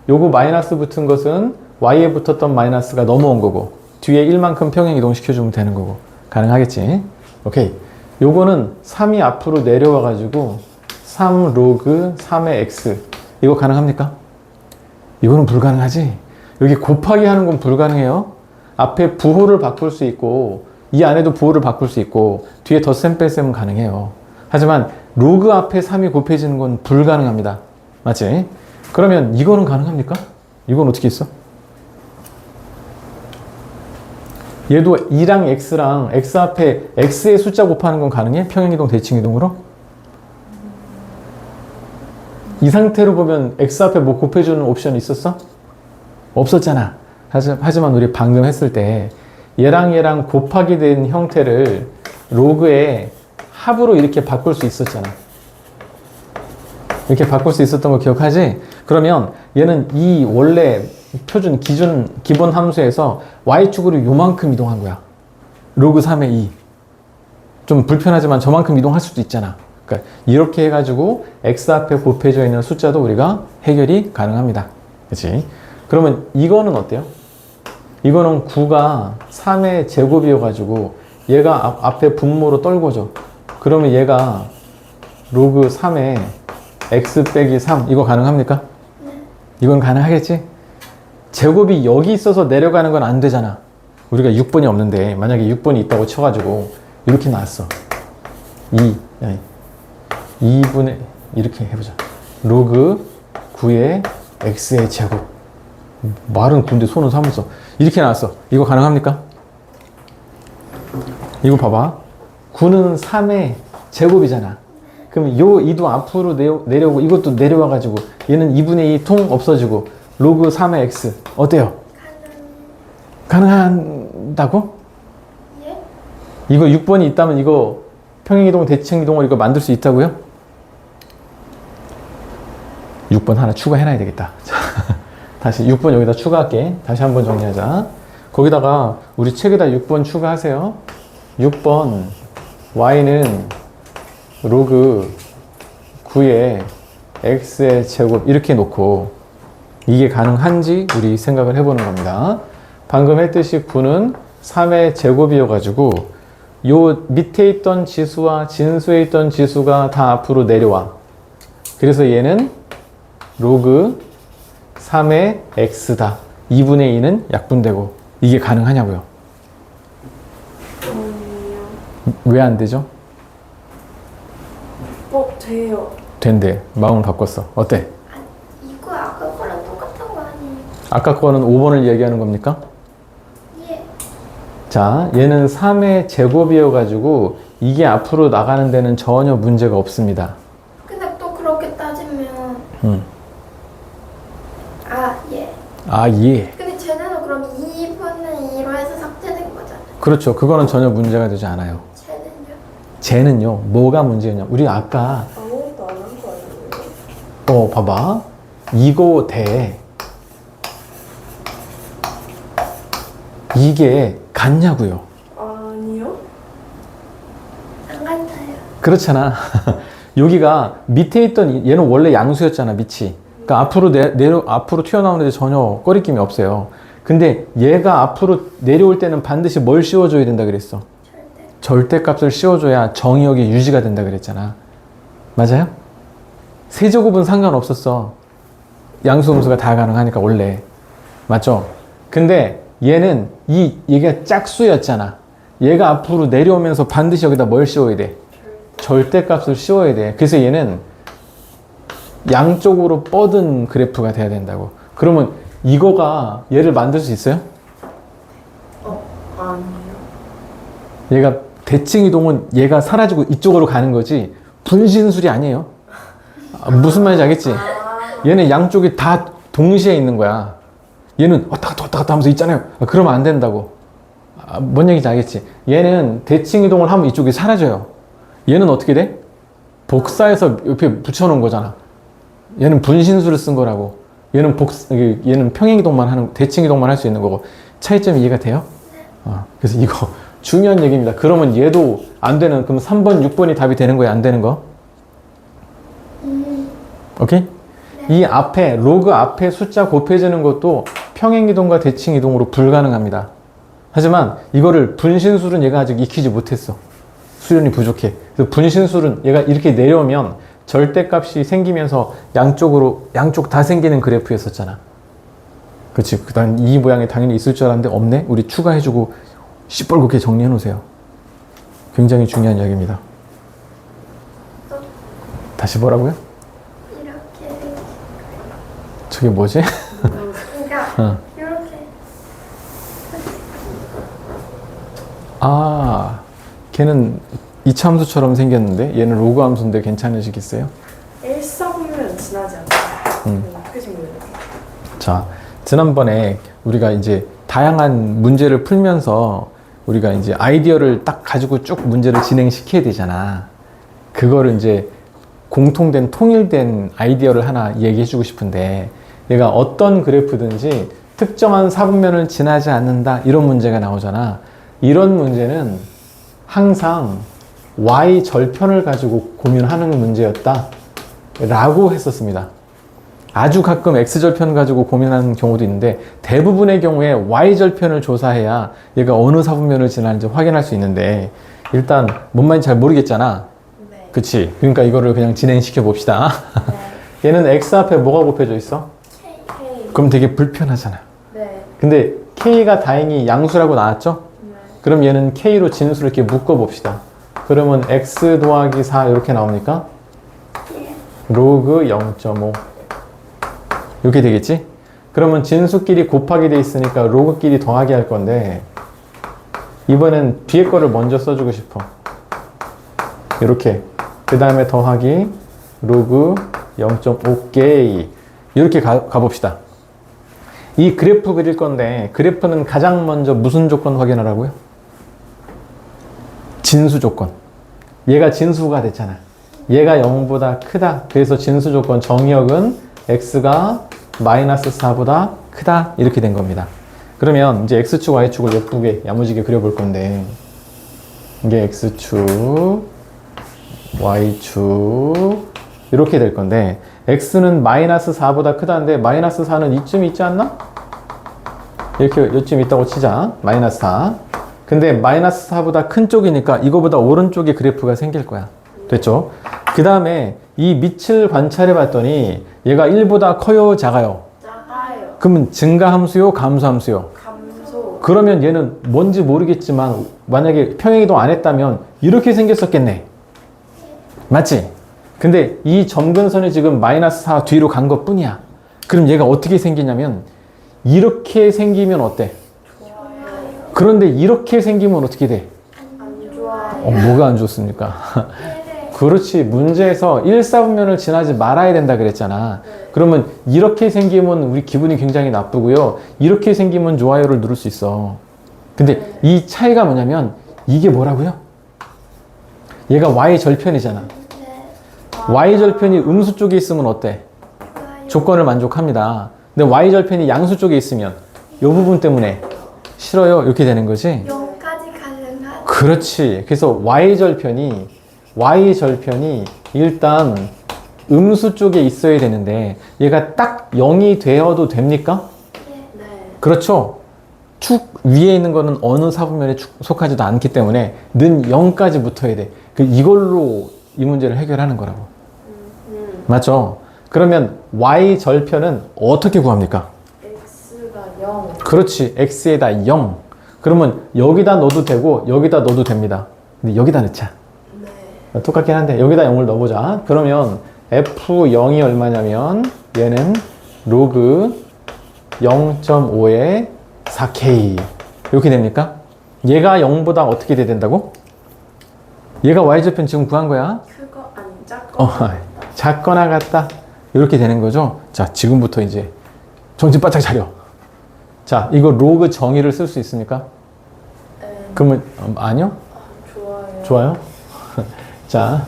요거 마이너스 붙은 것은 y에 붙었던 마이너스가 넘어온 거고 뒤에 1만큼 평행이동 시켜주면 되는 거고 가능하겠지? 오케이. 요거는 3이 앞으로 내려와 가지고 3 로그 3의 x 이거 가능합니까? 이거는 불가능하지? 여기 곱하기 하는 건 불가능해요. 앞에 부호를 바꿀 수 있고 이 안에도 부호를 바꿀 수 있고 뒤에 덧셈 뺄셈은 가능해요. 하지만 로그 앞에 3이 곱해지는 건 불가능합니다. 맞지? 그러면 이거는 가능합니까? 이건 어떻게 있어? 얘도 2랑 x랑 x 앞에 x의 숫자 곱하는 건 가능해? 평행이동, 대칭이동으로? 이 상태로 보면 x 앞에 뭐 곱해주는 옵션이 있었어? 없었잖아. 하지만 우리 방금 했을 때 얘랑 얘랑 곱하기 된 형태를 로그의 합으로 이렇게 바꿀 수 있었잖아. 이렇게 바꿀 수 있었던 거 기억하지? 그러면 얘는 이 원래 표준 기본 함수에서 y축으로 요만큼 이동한 거야. 로그 3의 2. 좀 불편하지만 저만큼 이동할 수도 있잖아. 그러니까 이렇게 해가지고 x 앞에 곱해져 있는 숫자도 우리가 해결이 가능합니다. 그치? 그러면 이거는 어때요? 이거는 9가 3의 제곱이어가지고 얘가 앞에 분모로 떨궈져. 그러면 얘가 로그 3의 x 빼기 3 이거 가능합니까? 이건 가능하겠지? 제곱이 여기 있어서 내려가는 건 안 되잖아. 우리가 6번이 없는데 만약에 6번이 있다고 쳐가지고 이렇게 나왔어. 2분의 이렇게 해보자. 로그 9의 x의 제곱. 말은 9인데 손은 3을 써. 이렇게 나왔어. 이거 가능합니까? 이거 봐봐. 9는 3의 제곱이잖아. 그럼 요 2도 앞으로 내려오고 이것도 내려와가지고 얘는 2분의 2 통 없어지고 로그 3의 x 어때요? 가능한다고? 예? 이거 6번이 있다면 이거 평행이동, 대칭이동을 이거 만들 수 있다고요? 6번 하나 추가해놔야 되겠다. 자, 다시 6번 여기다 추가할게. 다시 한번 정리하자. 거기다가 우리 책에다 6번 추가하세요. 6번 y는 로그 9의 x의 제곱 이렇게 놓고 이게 가능한지 우리 생각을 해보는 겁니다. 방금 했듯이 9는 3의 제곱이어가지고 요 밑에 있던 지수와 진수에 있던 지수가 다 앞으로 내려와. 그래서 얘는 로그 3의 x다. 2분의 2는 약분되고 이게 가능하냐고요? 왜 안 되죠? 돼요. 된대. 마음을 바꿨어. 어때? 이거 아까 거랑 똑같은 거 아니에요? 아까 거는 5번을 얘기하는 겁니까? 예. 자, 얘는 3의 제곱이어가지고 이게 앞으로 나가는 데는 전혀 문제가 없습니다. 근데 또 그렇게 따지면 예. 아, 예. 근데 쟤네는 그럼 2분의 2로 해서 삭제된 거잖아요. 그렇죠. 그거는 전혀 문제가 되지 않아요. 쟤는요? 쟤는요, 뭐가 문제였냐. 우리 아까, 아무것도 안 한 거 아니에요? 봐봐. 이거 대. 이게 같냐고요. 아니요. 안 같아요. 그렇잖아. 여기가 밑에 있던 얘는 원래 양수였잖아, 밑이. 그러니까 앞으로 앞으로 튀어나오는데 전혀 꺼리낌이 없어요. 근데 얘가 앞으로 내려올 때는 반드시 뭘 씌워줘야 된다 그랬어? 절대값을 씌워줘야 정의역이 유지가 된다 그랬잖아. 맞아요? 세제곱은 상관없었어. 양수음수가 다 가능하니까 원래. 맞죠? 근데 얘는 얘가 짝수였잖아. 얘가 앞으로 내려오면서 반드시 여기다 뭘 씌워야 돼? 절대값을 씌워야 돼. 그래서 얘는 양쪽으로 뻗은 그래프가 돼야 된다고. 그러면 이거가 얘를 만들 수 있어요? 아니요. 얘가 대칭 이동은 얘가 사라지고 이쪽으로 가는 거지 분신술이 아니에요. 무슨 말인지 알겠지? 얘는 양쪽이 다 동시에 있는 거야. 얘는 왔다 갔다 하면서 있잖아요. 그러면 안 된다고. 뭔 얘기인지 알겠지? 얘는 대칭 이동을 하면 이쪽이 사라져요. 얘는 어떻게 돼? 복사해서 옆에 붙여놓은 거잖아. 얘는 분신술을 쓴 거라고. 얘는 평행 이동만 하는, 대칭 이동만 할 수 있는 거고. 차이점이 이해가 돼요? 그래서 이거 중요한 얘기입니다. 그러면 얘도 안 되는, 그럼 3번, 6번이 답이 되는 거야? 안 되는 거? 오케이? 이 앞에, 로그 앞에 숫자 곱해지는 것도 평행이동과 대칭이동으로 불가능합니다. 하지만 이거를 분신술은 얘가 아직 익히지 못했어. 수련이 부족해. 그래서 분신술은 얘가 이렇게 내려오면 절대값이 생기면서 양쪽 다 생기는 그래프였었잖아. 그치? 난 이 모양이 당연히 있을 줄 알았는데 없네? 우리 추가해주고 시뻘겋게 정리해 놓으세요. 굉장히 중요한 이야기입니다. 다시 뭐라고요? 이렇게 저게 뭐지? 그러니까 이렇게 아, 걔는 이차함수처럼 생겼는데 얘는 로그 함수인데 괜찮으시겠어요? 1사분면 지나지 않나요? 표준 모양. 자, 지난번에 우리가 이제 다양한 문제를 풀면서 우리가 이제 아이디어를 딱 가지고 쭉 문제를 진행시켜야 되잖아. 그거를 이제 공통된 통일된 아이디어를 하나 얘기해 주고 싶은데 얘가 어떤 그래프든지 특정한 사분면을 지나지 않는다 이런 문제가 나오잖아. 이런 문제는 항상 y 절편을 가지고 고민하는 문제였다 라고 했었습니다. 아주 가끔 x절편 가지고 고민하는 경우도 있는데 대부분의 경우에 y절편을 조사해야 얘가 어느 사분면을 지나는지 확인할 수 있는데 일단 뭔 말인지 잘 모르겠잖아. 네. 그치? 그러니까 이거를 그냥 진행시켜 봅시다. 얘는 x 앞에 뭐가 곱해져 있어? K. 그럼 되게 불편하잖아. 네. 근데 k가 다행히 양수라고 나왔죠? 네. 그럼 얘는 k로 진수를 이렇게 묶어 봅시다. 그러면 x 더하기 4 이렇게 나옵니까? 로그 0.5 이렇게 되겠지? 그러면 진수끼리 곱하기 돼 있으니까 로그끼리 더하기 할 건데 이번엔 뒤에 거를 먼저 써주고 싶어. 이렇게 그 다음에 더하기 로그 0.5 이렇게 가봅시다. 이 그래프 그릴 건데 그래프는 가장 먼저 무슨 조건 확인하라고요? 진수 조건. 얘가 진수가 됐잖아. 얘가 0보다 크다. 그래서 진수 조건 정의역은 x가 마이너스 4보다 크다. 이렇게 된 겁니다. 그러면 이제 x축, y축을 예쁘게 야무지게 그려볼 건데 이게 x축, y축 이렇게 될 건데 x는 마이너스 4보다 크다는데 마이너스 4는 이쯤 있지 않나? 이렇게 요쯤 있다고 치자. 마이너스 4. 근데 마이너스 4보다 큰 쪽이니까 이거보다 오른쪽에 그래프가 생길 거야. 됐죠? 그 다음에 이 밑을 관찰해 봤더니 얘가 1보다 커요, 작아요? 작아요. 그러면 증가함수요, 감소함수요? 감소. 그러면 얘는 뭔지 모르겠지만 만약에 평행이동 안 했다면 이렇게 생겼었겠네. 맞지? 근데 이 점근선이 지금 마이너스 4 뒤로 간 것 뿐이야. 그럼 얘가 어떻게 생기냐면 이렇게 생기면 어때? 좋아요. 그런데 이렇게 생기면 어떻게 돼? 안 좋아요. 뭐가 안 좋습니까? 그렇지. 문제에서 1사분면을 지나지 말아야 된다 그랬잖아. 그러면 이렇게 생기면 우리 기분이 굉장히 나쁘고요. 이렇게 생기면 좋아요를 누를 수 있어. 근데 이 차이가 뭐냐면 이게 뭐라고요? 얘가 y절편이잖아. y절편이 음수 쪽에 있으면 어때? 조건을 만족합니다. 근데 y절편이 양수 쪽에 있으면 이 부분 때문에 싫어요. 이렇게 되는 거지? 0까지 가능한 그렇지. 그래서 y절편이 일단 음수 쪽에 있어야 되는데 얘가 딱 0이 되어도 됩니까? 네. 그렇죠. 축 위에 있는 거는 어느 사분면에 속하지도 않기 때문에 는 0까지 붙어야 돼. 이걸로 이 문제를 해결하는 거라고. 맞죠? 그러면 y 절편은 어떻게 구합니까? x가 0. 그렇지. x에다 0. 그러면 여기다 넣어도 되고 여기다 넣어도 됩니다. 근데 여기다 넣자. 네. 똑같긴 한데 여기다 0을 넣어보자. 그러면 f0이 얼마냐면 얘는 로그 0.5에 4k 이렇게 됩니까? 얘가 0보다 어떻게 돼야 된다고? 얘가 y절편 지금 구한 거야. 크거 아니 작거. 작거나 같다 이렇게 되는 거죠. 자, 지금부터 이제 정신 바짝 차려. 자, 이거 로그 정의를 쓸 수 있습니까? 그러면 아니요? 좋아요. 좋아요. 자,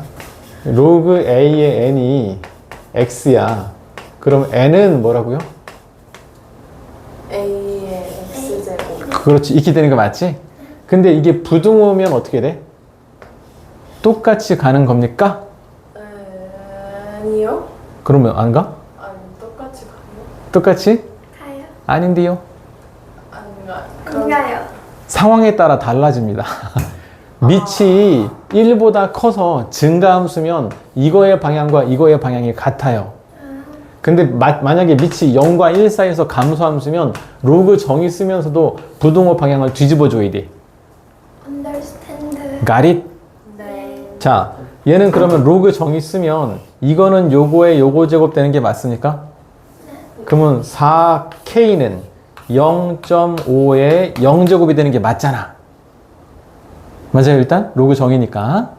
로그 a의 n이 x야. 그럼 n은 뭐라고요? a의 x제곱. 그렇지. 이렇게 되는 거 맞지? 근데 이게 부등호면 어떻게 돼? 똑같이 가는 겁니까? 아니요. 그러면 안 가? 아니 똑같이 가요. 똑같이? 가요. 아닌데요. 안 가. 안 가요. 상황에 따라 달라집니다. 밑이 1보다 커서 증가함수면 이거의 방향과 이거의 방향이 같아요. 근데 만약에 밑이 0과 1 사이에서 감소함수면 로그 정의 쓰면서도 부등호 방향을 뒤집어 줘야 돼. Understand. Got it? 네. 자, 얘는 그러면 로그 정의 쓰면 이거는 요거에 요거 제곱 되는 게 맞습니까? 그러면 4K는 0.5에 0제곱이 되는 게 맞잖아. 맞아요, 일단? 로그 정의니까.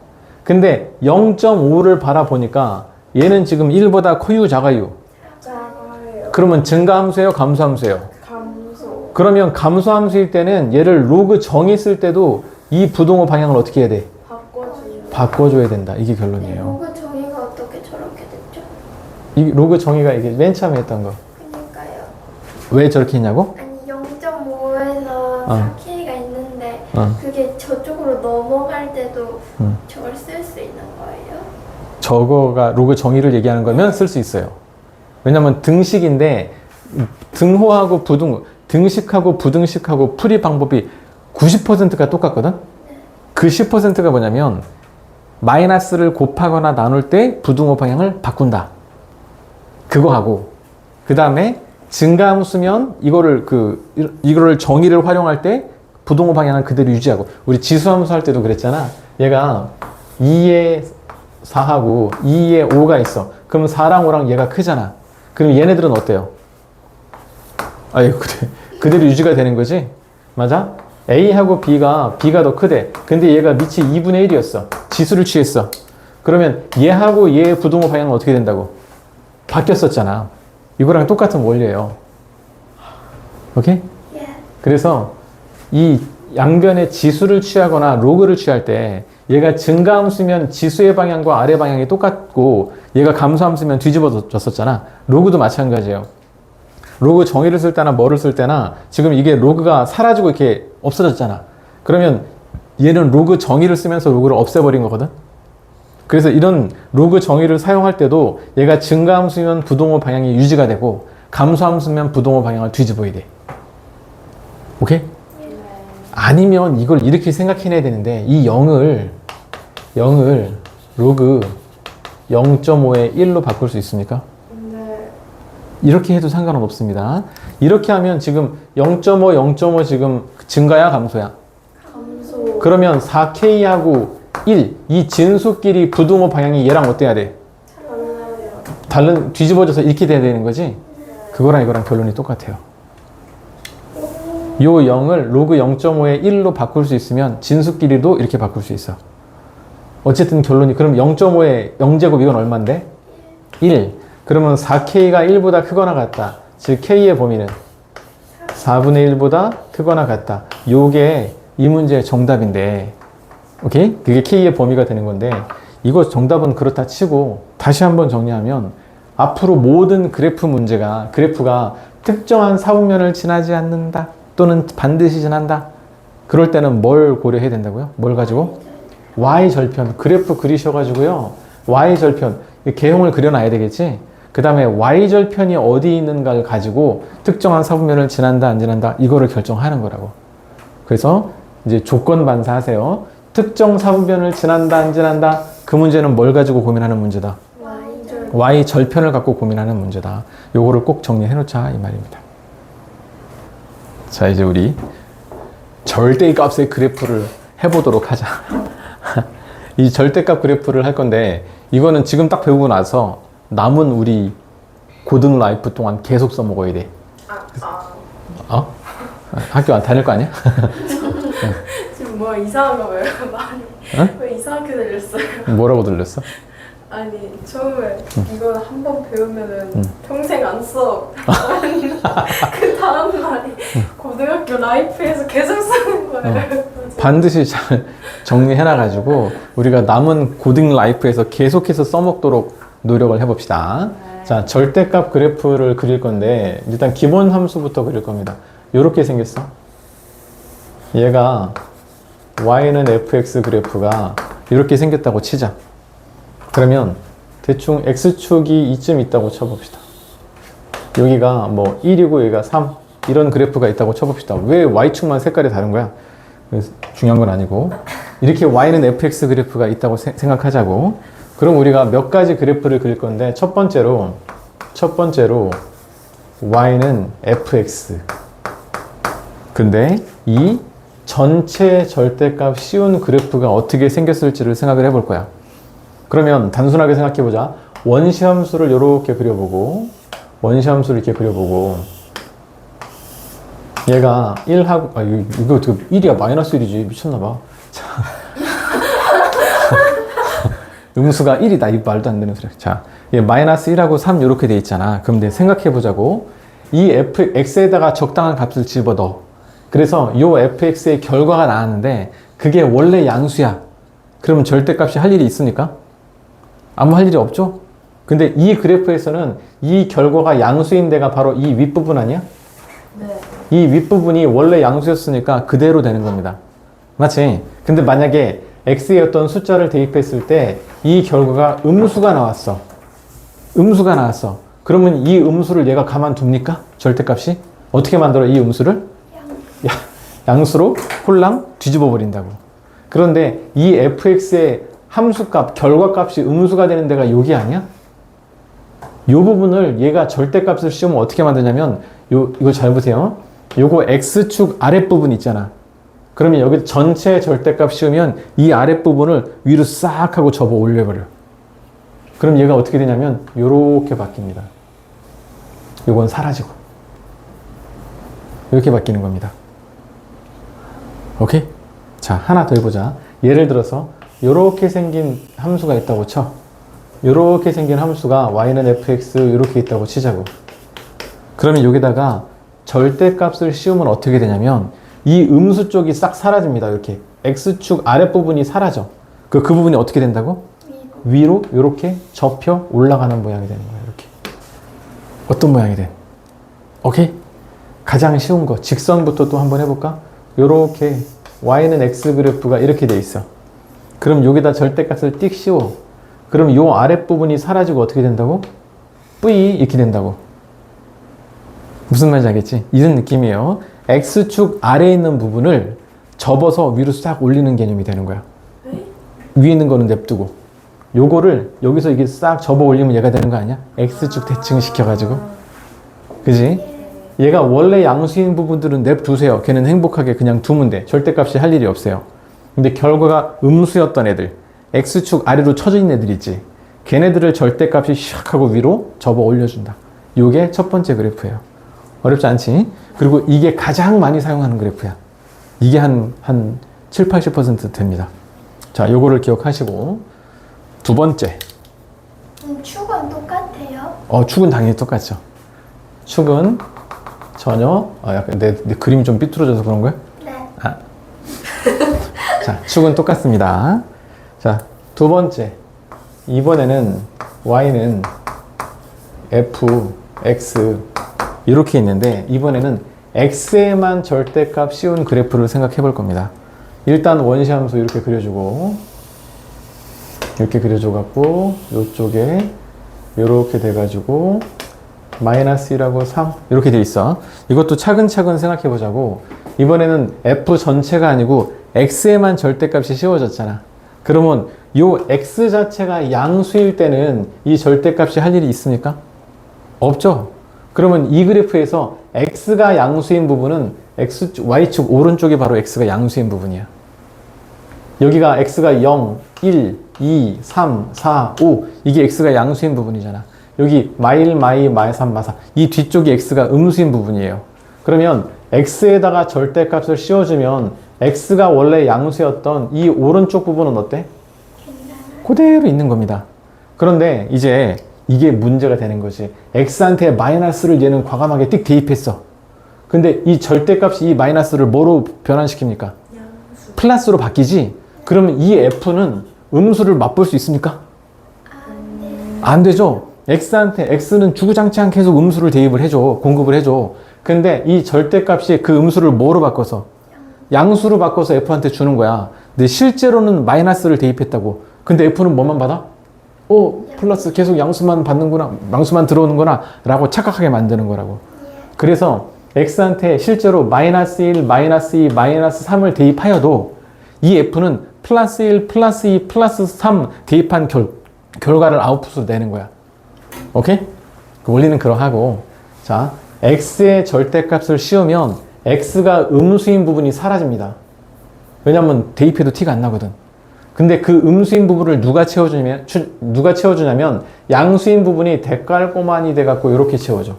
근데 0.5를 바라보니까 얘는 지금 1보다 커요, 작아요? 작아요. 그러면 증가함수예요, 감소함수예요? 감소. 그러면 감소함수일 때는 얘를 로그 정의 쓸 때도 이 부등호 방향을 어떻게 해야 돼? 바꿔주는. 바꿔줘야 된다. 이게 네, 결론이에요. 로그 정의가 어떻게 저렇게 됐죠? 이 로그 정의가 이게 맨 처음에 했던 거. 그러니까요. 왜 저렇게 했냐고? 아니 0.5에서 4K가 있는데 그게 저쪽으로 넘어갈 때도 저걸 쓸 수 있는 거예요? 저거가 로그 정의를 얘기하는 거면 쓸 수 있어요. 왜냐면 등식인데 등호하고 부등, 등식하고 부등식하고 풀이 방법이 90%가 똑같거든? 그 10%가 뭐냐면 마이너스를 곱하거나 나눌 때 부등호 방향을 바꾼다. 그거 하고 그 다음에 증가함수면 이거를 정의를 활용할 때 부등호 방향을 그대로 유지하고 우리 지수함수 할 때도 그랬잖아. 얘가 2에 4하고 2에 5가 있어. 그럼 4랑 5랑 얘가 크잖아. 그럼 얘네들은 어때요? 아유, 그대로 유지가 되는 거지? 맞아? A하고 B가 더 크대. 근데 얘가 밑이 2분의 1이었어. 지수를 취했어. 그러면 얘하고 얘의 부등호 방향은 어떻게 된다고? 바뀌었었잖아. 이거랑 똑같은 원리예요. 오케이? 예. 그래서 이 양변의 지수를 취하거나 로그를 취할 때 얘가 증가함수면 지수의 방향과 아래 방향이 똑같고 얘가 감소함수면 뒤집어졌었잖아. 로그도 마찬가지예요. 로그 정의를 쓸 때나 뭐를 쓸 때나 지금 이게 로그가 사라지고 이렇게 없어졌잖아. 그러면 얘는 로그 정의를 쓰면서 로그를 없애버린 거거든. 그래서 이런 로그 정의를 사용할 때도 얘가 증가함수면 부등호 방향이 유지가 되고 감소함수면 부등호 방향을 뒤집어야 돼. 오케이? 아니면 이걸 이렇게 생각해내야 되는데 이 0을 로그 0.5에 1로 바꿀 수 있습니까? 네. 이렇게 해도 상관은 없습니다. 이렇게 하면 지금 0.5 지금 증가야 감소야? 감소. 그러면 4K하고 1 이 진수끼리 부등호 방향이 얘랑 어때야 돼? 달라요. 뒤집어져서 이렇게 돼야 되는 거지? 그거랑 이거랑 결론이 똑같아요. 요 0을 로그 0.5에 1로 바꿀 수 있으면 진수끼리도 이렇게 바꿀 수 있어. 어쨌든 결론이 그럼 0.5에 0제곱 이건 얼만데? 1. 그러면 4K가 1보다 크거나 같다. 즉 K의 범위는 4분의 1보다 크거나 같다. 요게 이 문제의 정답인데 오케이? 그게 K의 범위가 되는 건데 이거 정답은 그렇다 치고 다시 한번 정리하면 앞으로 모든 그래프가 특정한 사분면을 지나지 않는다 또는 반드시 지난다 그럴 때는 뭘 고려해야 된다고요? 뭘 가지고? Y절편 그래프 그리셔가지고요 Y절편 개형을 그려놔야 되겠지? 그 다음에 y절편이 어디 있는가를 가지고 특정한 사분면을 지난다 안 지난다 이거를 결정하는 거라고. 그래서 이제 조건 반사하세요. 특정 사분면을 지난다 안 지난다 그 문제는 뭘 가지고 고민하는 문제다? Y절. y절편을 갖고 고민하는 문제다. 요거를 꼭 정리해 놓자 이 말입니다. 자, 이제 우리 절대값의 그래프를 해보도록 하자. 이 절대값 그래프를 할 건데 이거는 지금 딱 배우고 나서 남은 우리 고등 라이프 동안 계속 써먹어야 돼. 어? 학교 안 다닐 거 아니야? 지금 뭐 이상한가 봐요. 말이. 응? 왜 이상하게 들렸어요? 뭐라고 들렸어? 아니 처음에 이거 한 번 배우면은 평생 안 써. 그 다음 말이 고등학교 라이프에서 계속 쓰는 거예요. 반드시 잘 정리해놔가지고 우리가 남은 고등 라이프에서 계속해서 써먹도록 노력을 해봅시다. 자, 절대값 그래프를 그릴 건데 일단 기본 함수부터 그릴 겁니다. 이렇게 생겼어. 얘가 y는 fx 그래프가 이렇게 생겼다고 치자. 그러면 대충 x축이 이쯤 있다고 쳐봅시다. 여기가 뭐 1이고 여기가 3 이런 그래프가 있다고 쳐봅시다. 왜 y축만 색깔이 다른 거야? 중요한 건 아니고 이렇게 y는 fx 그래프가 있다고 생각하자고. 그럼 우리가 몇 가지 그래프를 그릴 건데 첫 번째로 y는 fx. 근데 이 전체 절대값 씌운 그래프가 어떻게 생겼을지를 생각을 해볼 거야. 그러면 단순하게 생각해보자. 원시함수를 이렇게 그려보고 원시함수를 이렇게 그려보고 얘가 1하고 이거 어떻게 1이야 마이너스 1이지 미쳤나봐. 음수가 1이다 이 말도 안 되는 소리야. 자, 얘 마이너스 1하고 3 이렇게 돼 있잖아. 그럼 이제 생각해보자고. 이 fx에다가 적당한 값을 집어넣어. 그래서 이 fx의 결과가 나왔는데 그게 원래 양수야. 그러면 절대값이 할 일이 있습니까? 아무 할 일이 없죠? 근데 이 그래프에서는 이 결과가 양수인 데가 바로 이 윗부분 아니야? 네. 이 윗부분이 원래 양수였으니까 그대로 되는 겁니다. 맞지? 근데 만약에 x의 어떤 숫자를 대입했을 때 이 결과가 음수가 나왔어. 음수가 나왔어. 그러면 이 음수를 얘가 가만둡니까? 절대값이? 어떻게 만들어 이 음수를? 양수로 홀랑 뒤집어 버린다고. 그런데 이 fx의 함수값, 결과값이 음수가 되는 데가 여기 아니야? 이 부분을 얘가 절대값을 씌우면 어떻게 만드냐면 이거 잘 보세요. 요거 x축 아랫부분 있잖아. 그러면 여기 전체 절대값 씌우면 이 아랫부분을 위로 싹 하고 접어 올려버려. 그럼 얘가 어떻게 되냐면 요렇게 바뀝니다. 요건 사라지고 이렇게 바뀌는 겁니다. 오케이? 자, 하나 더 해보자. 예를 들어서 요렇게 생긴 함수가 있다고 쳐. 요렇게 생긴 함수가 y는 fx 이렇게 있다고 치자고. 그러면 여기다가 절대값을 씌우면 어떻게 되냐면 이 음수 쪽이 싹 사라집니다. 이렇게 x축 아랫부분이 사라져. 그 부분이 어떻게 된다고? 위로 이렇게 접혀 올라가는 모양이 되는 거예요. 이렇게 어떤 모양이 돼? 오케이? 가장 쉬운 거 직선부터 또 한번 해볼까? 요렇게 y는 x 그래프가 이렇게 돼 있어. 그럼 여기다 절대값을 띡 씌워. 그럼 요 아랫부분이 사라지고 어떻게 된다고? 뿌이 이렇게 된다고. 무슨 말인지 알겠지? 이런 느낌이에요. x축 아래에 있는 부분을 접어서 위로 싹 올리는 개념이 되는 거야. 위에 있는 거는 냅두고 요거를 여기서 이게 싹 접어 올리면 얘가 되는 거 아니야? x축 대칭 시켜가지고. 그지? 얘가 원래 양수인 부분들은 냅두세요. 걔는 행복하게 그냥 두면 돼. 절대값이 할 일이 없어요. 근데 결과가 음수였던 애들, x축 아래로 쳐져 있는 애들 있지. 걔네들을 절대값이 샥 하고 위로 접어 올려준다. 요게 첫 번째 그래프예요. 어렵지 않지? 그리고 이게 가장 많이 사용하는 그래프야. 이게 한 7, 80% 됩니다. 자, 요거를 기억하시고 두 번째. 축은 똑같아요? 축은 당연히 똑같죠. 축은 전혀 약간 내 그림이 좀 삐뚤어져서 그런 거야? 네. 자, 축은 똑같습니다. 자, 두 번째. 이번에는 y는 f, x 이렇게 있는데 이번에는 x에만 절대값 씌운 그래프를 생각해 볼 겁니다. 일단 원시함수 이렇게 그려주고 이렇게 그려줘 갖고 이쪽에 이렇게 돼가지고 마이너스 1하고 3 이렇게 돼 있어. 이것도 차근차근 생각해 보자고. 이번에는 f 전체가 아니고 x에만 절대값이 씌워졌잖아. 그러면 요 x 자체가 양수일 때는 이 절대값이 할 일이 있습니까? 없죠. 그러면 이 그래프에서 x가 양수인 부분은 y축 오른쪽이 바로 x가 양수인 부분이야. 여기가 x가 0, 1, 2, 3, 4, 5 이게 x가 양수인 부분이잖아. 여기 마일, 마이, 마삼, 마사 이 뒤쪽이 x가 음수인 부분이에요. 그러면 x에다가 절대값을 씌워주면 x가 원래 양수였던 이 오른쪽 부분은 어때? 그대로 있는 겁니다. 그런데 이제 이게 문제가 되는 거지. x한테 마이너스를 얘는 과감하게 띡 대입했어. 근데 이 절대값이 이 마이너스를 뭐로 변환시킵니까? 양수. 플러스로 바뀌지? 그러면 이 f는 음수를 맛볼 수 있습니까? 안 되죠. x는 주구장창 계속 음수를 대입을 해줘. 공급을 해줘. 근데 이 절대값이 그 음수를 뭐로 바꿔서? 양수로 바꿔서 f한테 주는 거야. 근데 실제로는 마이너스를 대입했다고. 근데 f는 뭐만 받아? 플러스 계속 양수만 받는구나. 양수만 들어오는구나. 라고 착각하게 만드는 거라고. 그래서 x한테 실제로 마이너스 1, 마이너스 2, 마이너스 3을 대입하여도 이 f는 플러스 1, 플러스 2, 플러스 3 대입한 결과를 아웃풋으로 내는 거야. 오케이? 그 원리는 그러하고. 자, x의 절대값을 씌우면 x가 음수인 부분이 사라집니다. 왜냐면 대입해도 티가 안 나거든. 근데 그 음수인 부분을 누가 채워주냐면 양수인 부분이 대깔꼬만이 돼갖고 이렇게 채워져.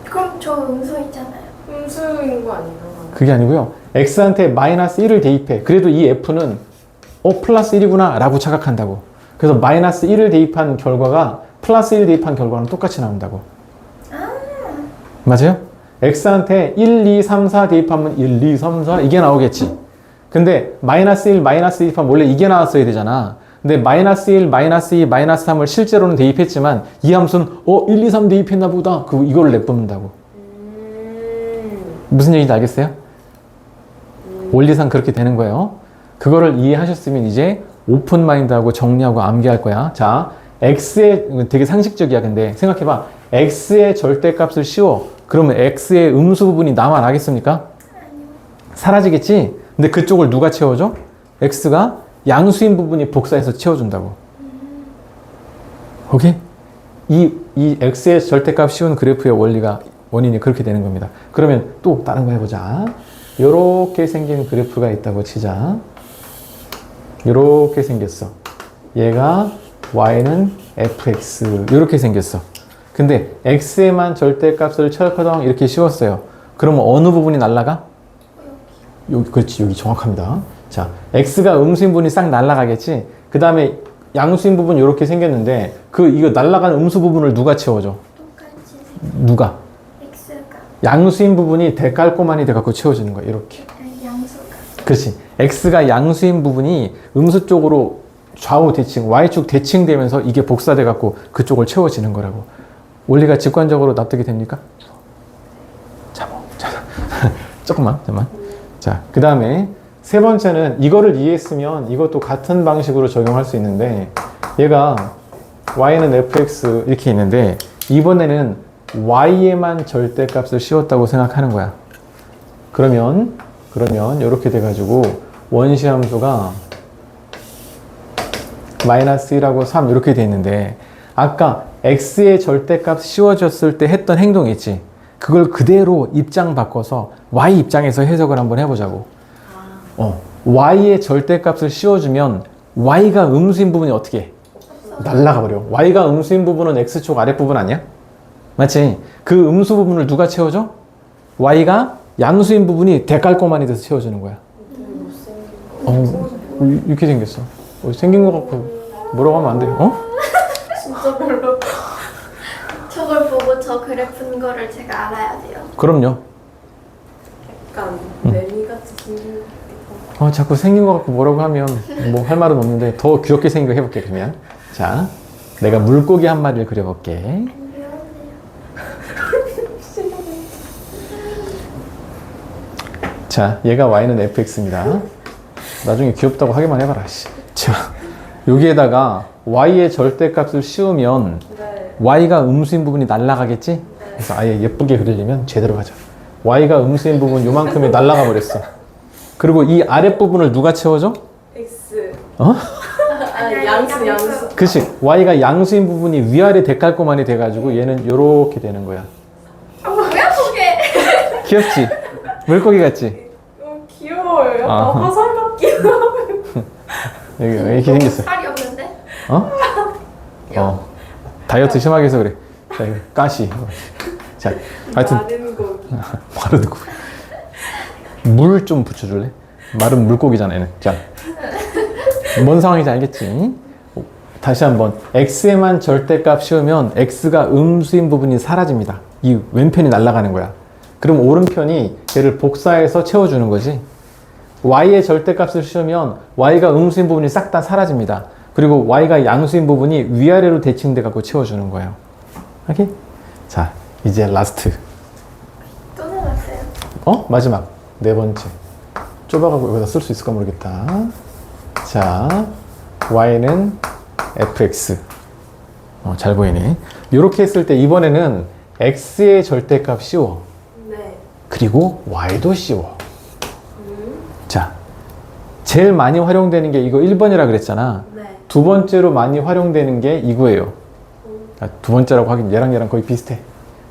그럼 저 음수 있잖아요. 음수인 거 아닌가? 그게 아니고요. x한테 마이너스 1을 대입해. 그래도 이 f는 플러스 1이구나 라고 착각한다고. 그래서 마이너스 1을 대입한 결과가 플러스 1 대입한 결과랑 똑같이 나온다고. 맞아요? x한테 1, 2, 3, 4 대입하면 1, 2, 3, 4 이게 나오겠지. 근데 마이너스 1, 마이너스 대입하면 원래 이게 나왔어야 되잖아. 근데 마이너스 1, 마이너스 2, 마이너스 3을 실제로는 대입했지만 이 함수는 1, 2, 3 대입했나 보다. 이걸 내뿜는다고. 무슨 얘기인지 알겠어요? 원리상 그렇게 되는 거예요. 그거를 이해하셨으면 이제 오픈 마인드하고 정리하고 암기할 거야. 자, x의 되게 상식적이야. 근데 생각해봐. x의 절대값을 씌워. 그러면 x의 음수 부분이 나만 나겠습니까? 사라지겠지? 근데 그쪽을 누가 채워줘? x가 양수인 부분이 복사해서 채워준다고. 오케이? 이 x의 절대값 씌운 그래프의 원인이 그렇게 되는 겁니다. 그러면 또 다른 거 해보자. 요렇게 생긴 그래프가 있다고 치자. 요렇게 생겼어. 얘가 y는 fx 요렇게 생겼어. 근데 x에만 절대값을 철커덩 이렇게 씌웠어요. 그러면 어느 부분이 날라가? 여기, 그렇지, 여기 정확합니다. 자, x가 음수인 부분이 싹 날라가겠지. 그 다음에 양수인 부분 이렇게 생겼는데 이거 날라간 음수 부분을 누가 채워줘? 똑같이 누가? x가 양수인 부분이 대깔꼬만이 돼갖고 채워지는 거야. 이렇게. 양수가 그렇지. x가 양수인 부분이 음수 쪽으로 좌우 대칭, y축 대칭되면서 이게 복사돼갖고 그쪽을 채워지는 거라고. 원리가 직관적으로 납득이 됩니까? 자, 잠깐만. 자, 그 다음에 세 번째는 이거를 이해했으면 이것도 같은 방식으로 적용할 수 있는데 얘가 y는 fx 이렇게 있는데 이번에는 y에만 절대값을 씌웠다고 생각하는 거야. 그러면 이렇게 돼가지고 원시함수가 마이너스 1하고 3 이렇게 돼 있는데 아까 x의 절대값 씌워졌을 때 했던 행동이 있지. 그걸 그대로 입장 바꿔서 y 입장에서 해석을 한번 해보자고. y의 절대값을 씌워주면 y가 음수인 부분이 어떻게 해? 날라가 버려. y가 음수인 부분은 x축 아랫부분 아니야? 맞지? 그 음수 부분을 누가 채워줘? y가 양수인 부분이 대깔꼬만이 돼서 채워주는 거야. 이렇게 생겼어. 생긴 거 갖고 뭐라고 하면 안 돼. 진짜 별로. 저걸 보고 저 그래프인 거를 제가 알아야 돼요. 그럼요. 약간 매미같이 생긴 것 같기도. 자꾸 생긴 거 갖고 뭐라고 하면 뭐 할 말은 없는데 더 귀엽게 생긴 거 해볼게 그러면. 자, 내가 물고기 한 마리를 그려볼게. 자, 얘가 y는 fx입니다. 나중에 귀엽다고 하기만 해봐라. 자, 여기에다가 y의 절대값을 씌우면 네. y가 음수인 부분이 날아가겠지? 그래서 아예 예쁘게 그리려면 제대로 가자. y가 음수인 부분 요만큼이 날아가 버렸어. 그리고 이 아랫부분을 누가 채워줘? X. 어? 아니, 양수. 그치. y가 양수인 부분이 위아래 대깔꼬만이 돼가지고 얘는 요렇게 되는 거야. 뭐야 그게? 귀엽지? 물고기 같지? 귀여워요. 아. 화살 같기도 하고. 여기 이렇게 생겼어. 살이 없는데? 어? 다이어트 심하게 해서 그래. 자, 이거 가시. 자, 하여튼 마른 고기. 마른 고기. 물 좀 붙여줄래? 마른 물고기잖아 얘는. 자, 뭔 상황인지 알겠지? 다시 한번 x에만 절대값 씌우면 x가 음수인 부분이 사라집니다. 이 왼편이 날아가는 거야. 그럼 오른편이 얘를 복사해서 채워주는 거지. y의 절대값을 씌우면 y가 음수인 부분이 싹 다 사라집니다. 그리고 y가 양수인 부분이 위아래로 대칭돼 갖고 채워주는 거예요. 오케이? 자, 이제 라스트. 또 나왔어요. 마지막 네 번째. 좁아가고 여기다 쓸 수 있을까 모르겠다. 자, y는 fx. 잘 보이네. 이렇게 했을 때 이번에는 x의 절대값 씌워. 네. 그리고 y도 씌워. 자, 제일 많이 활용되는 게 이거 1번이라 그랬잖아. 네. 두 번째로 많이 활용되는 게 이거예요. 두 번째라고 하긴 얘랑 거의 비슷해.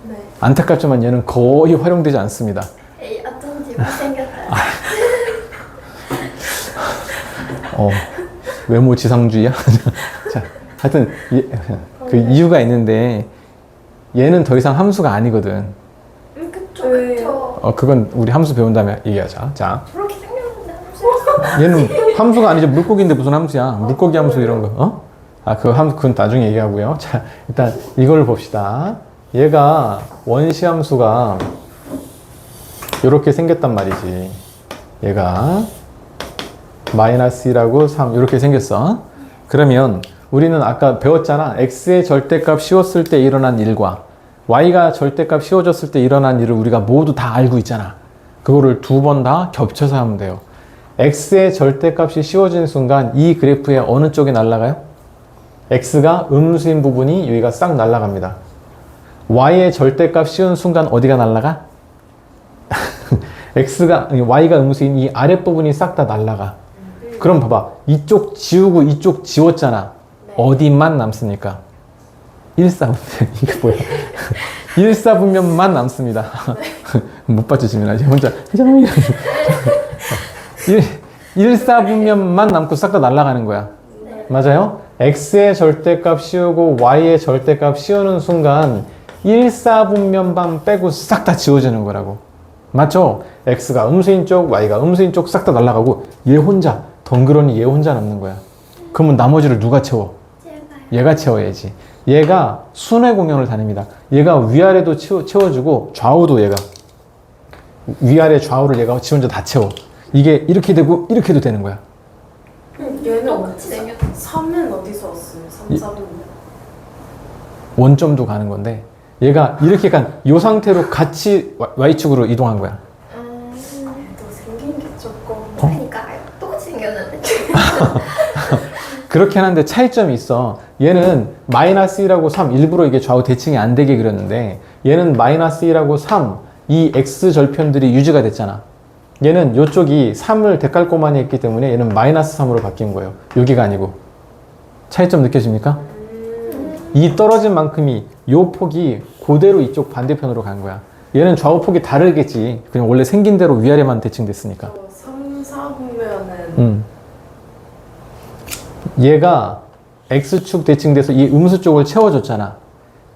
네. 안타깝지만 얘는 거의 활용되지 않습니다. 에이 어쩐지 못생겼다. 외모 지상주의야? 자, 하여튼 그 이유가 있는데 얘는 더 이상 함수가 아니거든. 그쵸 그쵸. 그건 우리 함수 배운 다음에 얘기하자. 자, 저렇게 생겼는데 함수. 얘는 함수가 아니죠. 물고기인데 무슨 함수야? 물고기 함수 이런 거. 그건 나중에 얘기하고요. 자, 일단 이걸 봅시다. 얘가 원시 함수가 이렇게 생겼단 말이지. 얘가 마이너스 1하고 3 이렇게 생겼어. 그러면 우리는 아까 배웠잖아. x의 절대값 씌웠을 때 일어난 일과 y가 절대값 씌워졌을 때 일어난 일을 우리가 모두 다 알고 있잖아. 그거를 두 번 다 겹쳐서 하면 돼요. x의 절대값이 씌워진 순간 이 그래프의 어느 쪽이 날아가요? x가 음수인 부분이 여기가 싹 날아갑니다. y의 절대값 씌운 순간 어디가 날아가? y가 음수인 이 아랫부분이 싹 다 날아가. 그럼 봐봐. 이쪽 지우고 이쪽 지웠잖아. 네. 어디만 남습니까? 1사분면. 이게 뭐야? 1사분면만 남습니다. 못 봤지, 지민아. 이제 혼자. 1사분면만 남고 싹 다 날아가는 거야. 네. 맞아요? x의 절대값 씌우고 y의 절대값 씌우는 순간 1사분면만 빼고 싹 다 지워지는 거라고. 맞죠? x가 음수인 쪽, y가 음수인 쪽 싹 다 날아가고 얘 혼자, 덩그러니 얘 혼자 남는 거야. 그러면 나머지를 누가 채워? 제가요. 얘가 채워야지. 얘가 순회 공연을 다닙니다. 얘가 위아래도 채워주고 좌우도 얘가 위아래 좌우를 얘가 지 혼자 다 채워. 이게 이렇게 되고 이렇게도 되는 거야. 얘는 똑같이 생겼다. 3은 어디서 왔어요? 3, 4도. 원점도 가는 건데 얘가 이렇게 간 이 상태로 같이 Y축으로 이동한 거야. 또 생긴 게 조금. 그러니까요. 똑같이 생겼는데. 그렇게 하는데 차이점이 있어. 얘는 마이너스 1하고 3 일부러 이게 좌우 대칭이 안 되게 그렸는데 얘는 마이너스 1하고 3 이 x 절편들이 유지가 됐잖아. 얘는 이쪽이 3을 대깔꼬마니 했기 때문에 얘는 마이너스 3으로 바뀐 거예요. 여기가 아니고. 차이점 느껴집니까? 이 떨어진 만큼이 요 폭이 그대로 이쪽 반대편으로 간 거야. 얘는 좌우 폭이 다르겠지. 그냥 원래 생긴 대로 위아래만 대칭됐으니까. 3, 4 보면은 얘가 x축 대칭돼서 이 음수 쪽을 채워줬잖아.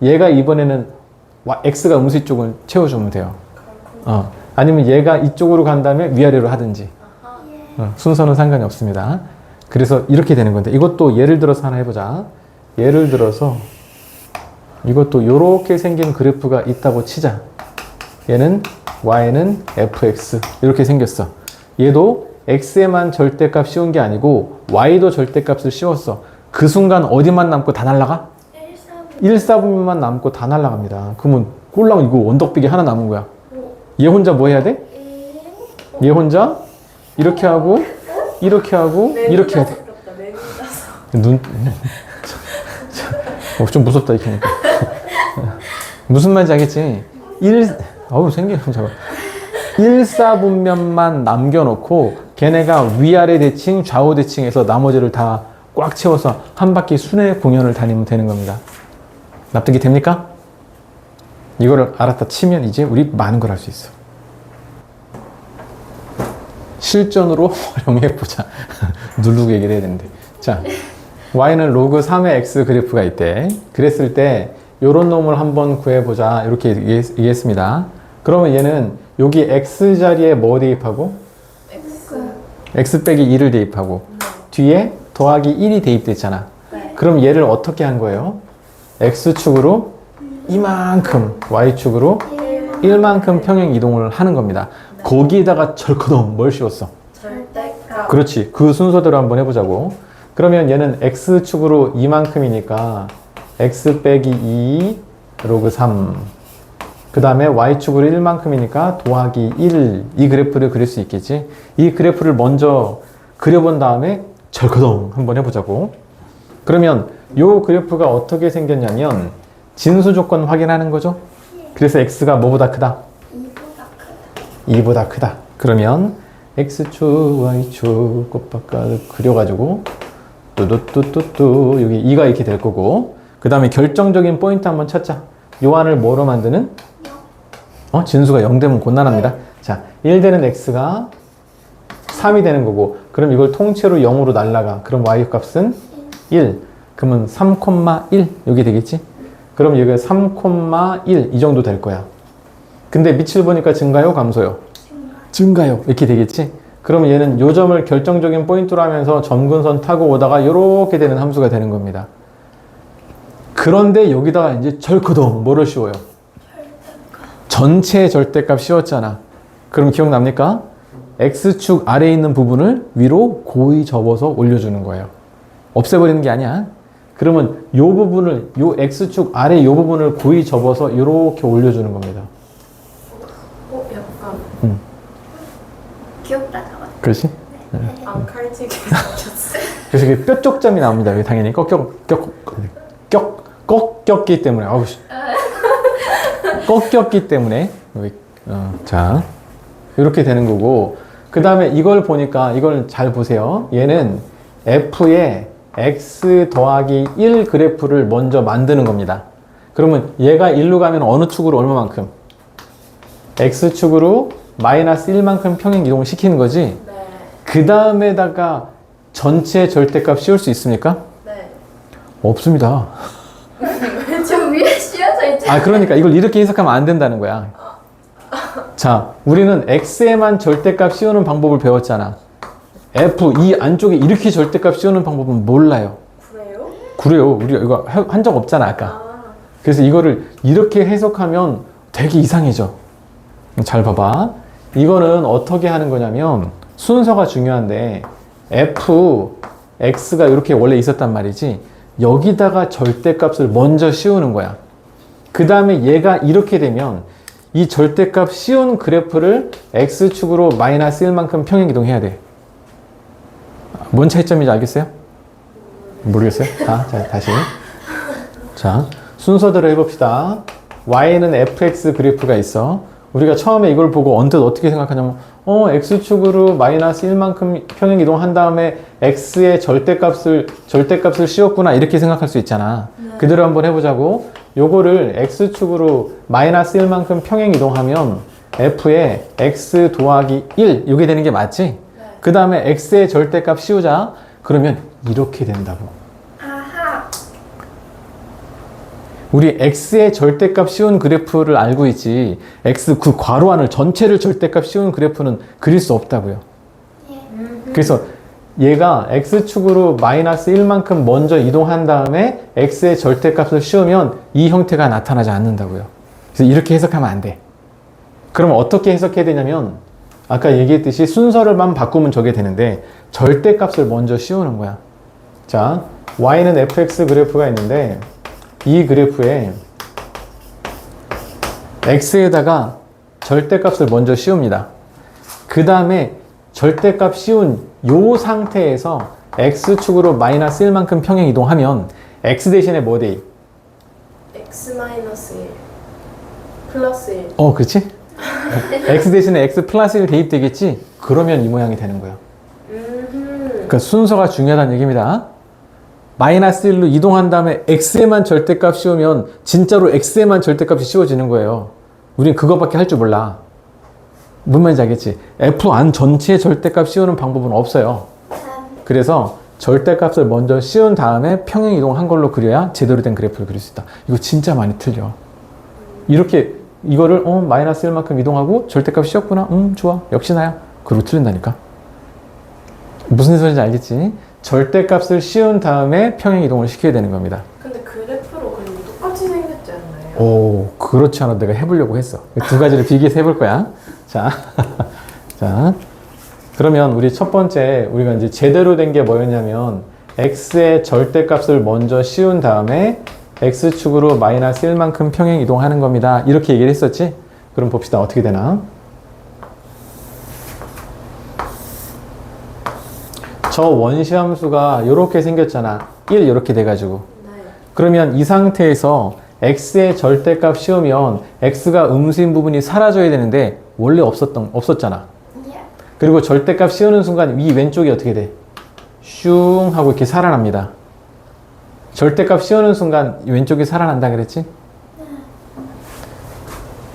얘가 이번에는 x가 음수 쪽을 채워주면 돼요. 아니면 얘가 이쪽으로 간 다음에 위아래로 하든지. 순서는 상관이 없습니다. 그래서 이렇게 되는 건데 이것도 예를 들어서 하나 해보자. 예를 들어서 이것도 이렇게 생긴 그래프가 있다고 치자. 얘는 y는 fx 이렇게 생겼어. 얘도 x에만 절대값 씌운 게 아니고 y도 절대값을 씌웠어. 그 순간 어디만 남고 다 날라가? 1사분면만 남고 다 날라갑니다. 그러면 꼴랑 이거 원덕비기 하나 남은 거야. 얘 혼자 뭐 해야 돼? 얘 혼자 이렇게 하고 이렇게 하고 이렇게 해야 돼. 좀 무섭다 이렇게 하니까. 무슨 말인지 알겠지? 생기는 잠깐. 1사분면만 남겨놓고 걔네가 위아래 대칭, 좌우 대칭해서 나머지를 다 꽉 채워서 한 바퀴 순회 공연을 다니면 되는 겁니다. 납득이 됩니까? 이거를 알았다 치면 이제 우리 많은 걸 할 수 있어. 실전으로 활용해보자. 누르고 얘기를 해야 되는데. 자, y는 로그 3의 x 그래프가 있대. 그랬을 때 요런 놈을 한번 구해보자. 이렇게 얘기했습니다. 그러면 얘는 여기 x 자리에 뭐 대입하고? x 빼기 2를 대입하고 뒤에 더하기 1이 대입됐잖아. 그럼 얘를 어떻게 한 거예요? x축으로 이만큼, y축으로 1만큼 평행 이동을 하는 겁니다. 거기에다가 절커덩 뭘 씌웠어? 절대값. 그렇지. 그 순서대로 한번 해보자고. 그러면 얘는 x축으로 이만큼이니까 x 빼기 2 로그 3. 그 다음에 y축으로 1만큼이니까 더하기 1. 이 그래프를 그릴 수 있겠지. 이 그래프를 먼저 그려본 다음에 절커덩 한번 해보자고. 그러면 요 그래프가 어떻게 생겼냐면 진수 조건 확인하는 거죠. 그래서 x가 뭐보다 크다? 2보다 크다. 그러면 x축, y축 곱바꿔 그려가지고 뚜뚜뚜뚜뚜 여기 2가 이렇게 될 거고 그 다음에 결정적인 포인트 한번 찾자. 요 안을 뭐로 만드는? 진수가 0 되면 곤란합니다. 자, 1 되는 x가 3이 되는 거고 그럼 이걸 통째로 0으로 날라가. 그럼 y 값은 1. 그러면 3,1 여기 되겠지? 그럼 여기가 3,1 이 정도 될 거야. 근데 밑을 보니까 증가요? 감소요? 증가요. 이렇게 되겠지? 그럼 얘는 요 점을 결정적인 포인트로 하면서 점근선 타고 오다가 이렇게 되는 함수가 되는 겁니다. 그런데 여기다가 이제 절커덩 뭐를 씌워요? 전체 절대값 씌웠잖아. 그럼 기억납니까? x축 아래에 있는 부분을 위로 고이 접어서 올려주는 거예요. 없애버리는 게 아니야. 그러면 요 부분을, 요 x축 아래 요 부분을 고이 접어서 이렇게 올려주는 겁니다. 약간 귀엽다 저거. 그렇지? 안 칼지게 생겼어. 그래서 이게 뼈쪽점이 나옵니다. 여기 당연히 꺾였기 때문에. 꺾였기 때문에. 자, 이렇게 되는 거고. 그 다음에 이걸 보니까, 이걸 잘 보세요. 얘는 f의 x 더하기 1 그래프를 먼저 만드는 겁니다. 그러면 얘가 1로 가면 어느 축으로 얼마만큼? x축으로 마이너스 1만큼 평행 이동을 시키는 거지? 네. 그 다음에다가 전체 절대값 씌울 수 있습니까? 네. 없습니다. 저 위에 씌어져 있잖아. 그러니까 이걸 이렇게 해석하면 안 된다는 거야. 자, 우리는 x에만 절대값 씌우는 방법을 배웠잖아. f, 이 안쪽에 이렇게 절대값 씌우는 방법은 몰라요. 그래요? 그래요. 우리가 이거 한 적 없잖아, 아까. 그래서 이거를 이렇게 해석하면 되게 이상해져. 잘 봐봐. 이거는 어떻게 하는 거냐면 순서가 중요한데 f, x가 이렇게 원래 있었단 말이지. 여기다가 절대값을 먼저 씌우는 거야. 그 다음에 얘가 이렇게 되면 이 절대값 씌운 그래프를 x축으로 마이너스 1만큼 평행 이동해야 돼. 뭔 차이점인지 알겠어요? 모르겠어요? 자, 다시. 자, 순서대로 해봅시다. y는 fx 그래프가 있어. 우리가 처음에 이걸 보고 언뜻 어떻게 생각하냐면 x축으로 마이너스 1만큼 평행 이동한 다음에 x의 절대값을 씌웠구나 이렇게 생각할 수 있잖아. 네. 그대로 한번 해보자고. 요거를 x축으로 마이너스 1만큼 평행 이동하면 f의 x 더하기 1 이게 되는 게 맞지? 네. 그 다음에 x의 절대값 씌우자. 그러면 이렇게 된다고. 아하. 우리 x의 절대값 씌운 그래프를 알고 있지 x 그 괄호 안을 전체를 절대값 씌운 그래프는 그릴 수 없다고요. 그래서 얘가 x축으로 마이너스 1만큼 먼저 이동한 다음에 x의 절대값을 씌우면 이 형태가 나타나지 않는다고요. 그래서 이렇게 해석하면 안 돼. 그러면 어떻게 해석해야 되냐면 아까 얘기했듯이 순서를만 바꾸면 저게 되는데 절대값을 먼저 씌우는 거야. 자, y는 fx 그래프가 있는데 이 그래프에 x에다가 절대값을 먼저 씌웁니다. 그 다음에 절대값 씌운 요 상태에서 x축으로 마이너스 1만큼 평행 이동하면 x 대신에 뭐 돼? x 마이너스 1 플러스 1. 그렇지? x 대신에 x 플러스 1 대입되겠지? 그러면 이 모양이 되는 거예요. 그러니까 순서가 중요하다는 얘기입니다. 마이너스 1로 이동한 다음에 x에만 절대값 씌우면 진짜로 x에만 절대값이 씌워지는 거예요. 우린 그거밖에 할 줄 몰라. 무슨 말인지 알겠지? f 안 전체에 절대값 씌우는 방법은 없어요. 그래서 절대값을 먼저 씌운 다음에 평행 이동한 걸로 그려야 제대로 된 그래프를 그릴 수 있다. 이거 진짜 많이 틀려. 이렇게 이거를 마이너스 1만큼 이동하고 절대값 씌웠구나. 좋아. 역시 나야. 그리고 틀린다니까. 무슨 소리인지 알겠지? 절대값을 씌운 다음에 평행 이동을 시켜야 되는 겁니다. 근데 그래프로 그리고 똑같이 생겼지 않나요? 그렇지 않아. 내가 해보려고 했어. 두 가지를 비교해서 해볼 거야. 자, 자, 그러면 우리 첫 번째 우리가 이제 제대로 된 게 뭐였냐면 x의 절대값을 먼저 씌운 다음에 x축으로 마이너스 1만큼 평행 이동하는 겁니다. 이렇게 얘기를 했었지? 그럼 봅시다. 어떻게 되나? 저 원시함수가 이렇게 생겼잖아. 1 이렇게 돼가지고. 네. 그러면 이 상태에서 x의 절대값 씌우면 x가 음수인 부분이 사라져야 되는데 원래 없었잖아. 그리고 절대값 씌우는 순간 위 왼쪽이 어떻게 돼? 슝 하고 이렇게 살아납니다. 절대값 씌우는 순간 왼쪽이 살아난다 그랬지?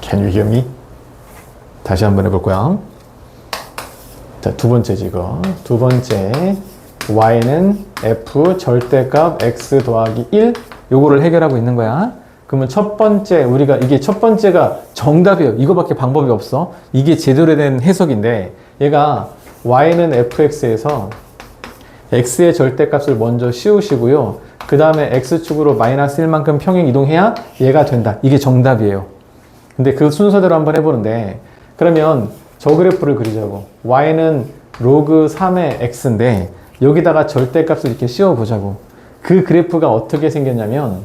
Can you hear me? 다시 한번 해볼 거야. 자, 두 번째지 이거. 두 번째 y는 f 절대값 x 더하기 1 요거를 해결하고 있는 거야. 그러면 첫 번째 우리가 이게 첫 번째가 정답이에요. 이거밖에 방법이 없어. 이게 제대로 된 해석인데 얘가 y는 fx에서 x의 절대값을 먼저 씌우시고요. 그 다음에 x축으로 마이너스 1만큼 평행 이동해야 얘가 된다. 이게 정답이에요. 근데 그 순서대로 한번 해보는데 그러면 저 그래프를 그리자고. y는 로그 3의 x인데 여기다가 절대값을 이렇게 씌워보자고. 그 그래프가 어떻게 생겼냐면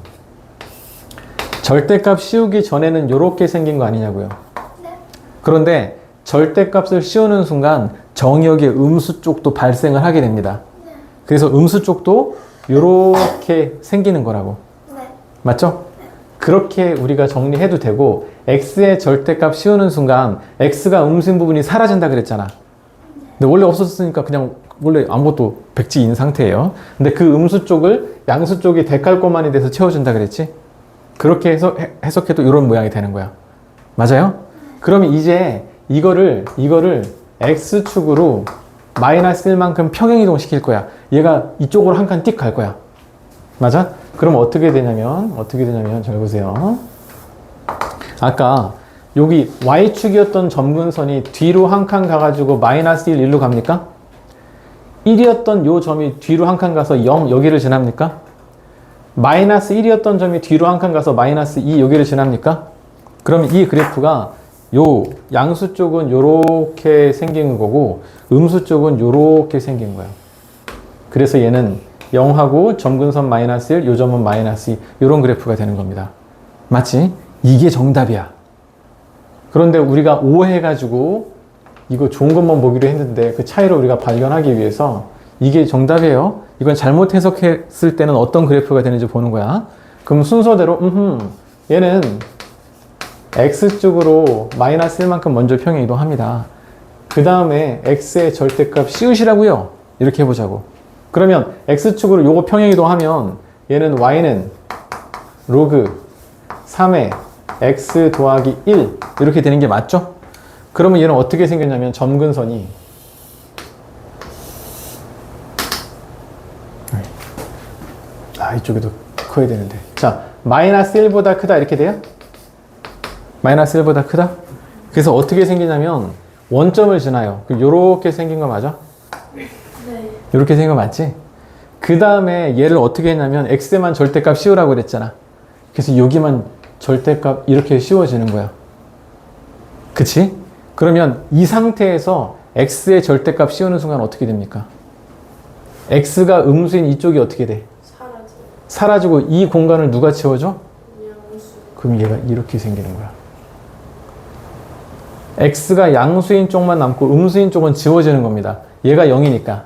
절대값 씌우기 전에는 이렇게 생긴 거 아니냐고요. 그런데 절대값을 씌우는 순간 정의역의 음수 쪽도 발생을 하게 됩니다. 그래서 음수 쪽도 이렇게 생기는 거라고. 맞죠? 그렇게 우리가 정리해도 되고 x의 절대값 씌우는 순간 x가 음수인 부분이 사라진다 그랬잖아. 근데 원래 없었으니까 그냥 원래 아무것도 백지인 상태예요. 근데 그 음수 쪽을 양수 쪽이 데칼코만이 돼서 채워준다 그랬지? 그렇게 해석해도 이런 모양이 되는 거야. 맞아요? 그러면 이제 이거를 x축으로 마이너스 1만큼 평행이동 시킬 거야. 얘가 이쪽으로 한 칸 띡 갈 거야. 맞아? 그럼 어떻게 되냐면 잘 보세요. 아까 여기 y축이었던 점근선이 뒤로 한 칸 가가지고 마이너스 1, 1로 갑니까? 1이었던 요 점이 뒤로 한 칸 가서 0 여기를 지납니까? 마이너스 1이었던 점이 뒤로 한 칸 가서 마이너스 2 여기를 지납니까? 그럼 이 그래프가 요 양수 쪽은 요렇게 생긴 거고 음수 쪽은 요렇게 생긴 거야. 그래서 얘는 0하고 점근선 마이너스 1, 요 점은 마이너스 2 요런 그래프가 되는 겁니다. 맞지? 이게 정답이야. 그런데 우리가 오해해가지고 이거 좋은 것만 보기로 했는데 그 차이를 우리가 발견하기 위해서 이게 정답이에요. 이건 잘못 해석했을 때는 어떤 그래프가 되는지 보는 거야. 그럼 순서대로 얘는 x쪽으로 마이너스 1만큼 먼저 평행 이동합니다. 그 다음에 x의 절대값 씌우시라고요. 이렇게 해보자고. 그러면 x축으로 요거 평행 이동하면 얘는 y는 로그 3의 x 더하기 1 이렇게 되는 게 맞죠? 그러면 얘는 어떻게 생겼냐면 점근선이 이쪽에도 커야 되는데 자 마이너스 1보다 크다 이렇게 돼요? 마이너스 1보다 크다? 그래서 어떻게 생기냐면 원점을 지나요. 요렇게 생긴 거 맞아? 네. 요렇게 생긴 거 맞지? 그 다음에 얘를 어떻게 했냐면 x에만 절대값 씌우라고 그랬잖아. 그래서 여기만 절대값 이렇게 씌워지는 거야. 그치? 그러면 이 상태에서 x의 절대값 씌우는 순간 어떻게 됩니까? x가 음수인 이쪽이 어떻게 돼? 사라지고 이 공간을 누가 채워줘? 양수. 그럼 얘가 이렇게 생기는 거야. x가 양수인 쪽만 남고 음수인 쪽은 지워지는 겁니다. 얘가 0이니까.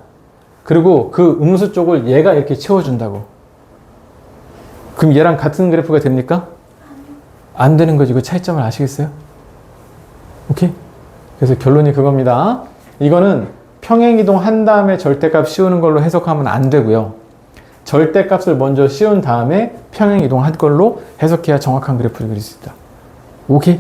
그리고 그 음수 쪽을 얘가 이렇게 채워준다고. 그럼 얘랑 같은 그래프가 됩니까? 안 되는 거지. 그 차이점을 아시겠어요? 오케이? 그래서 결론이 그겁니다. 이거는 평행이동 한 다음에 절대값 씌우는 걸로 해석하면 안 되고요. 절대값을 먼저 씌운 다음에 평행이동 한 걸로 해석해야 정확한 그래프를 그릴 수 있다. 오케이?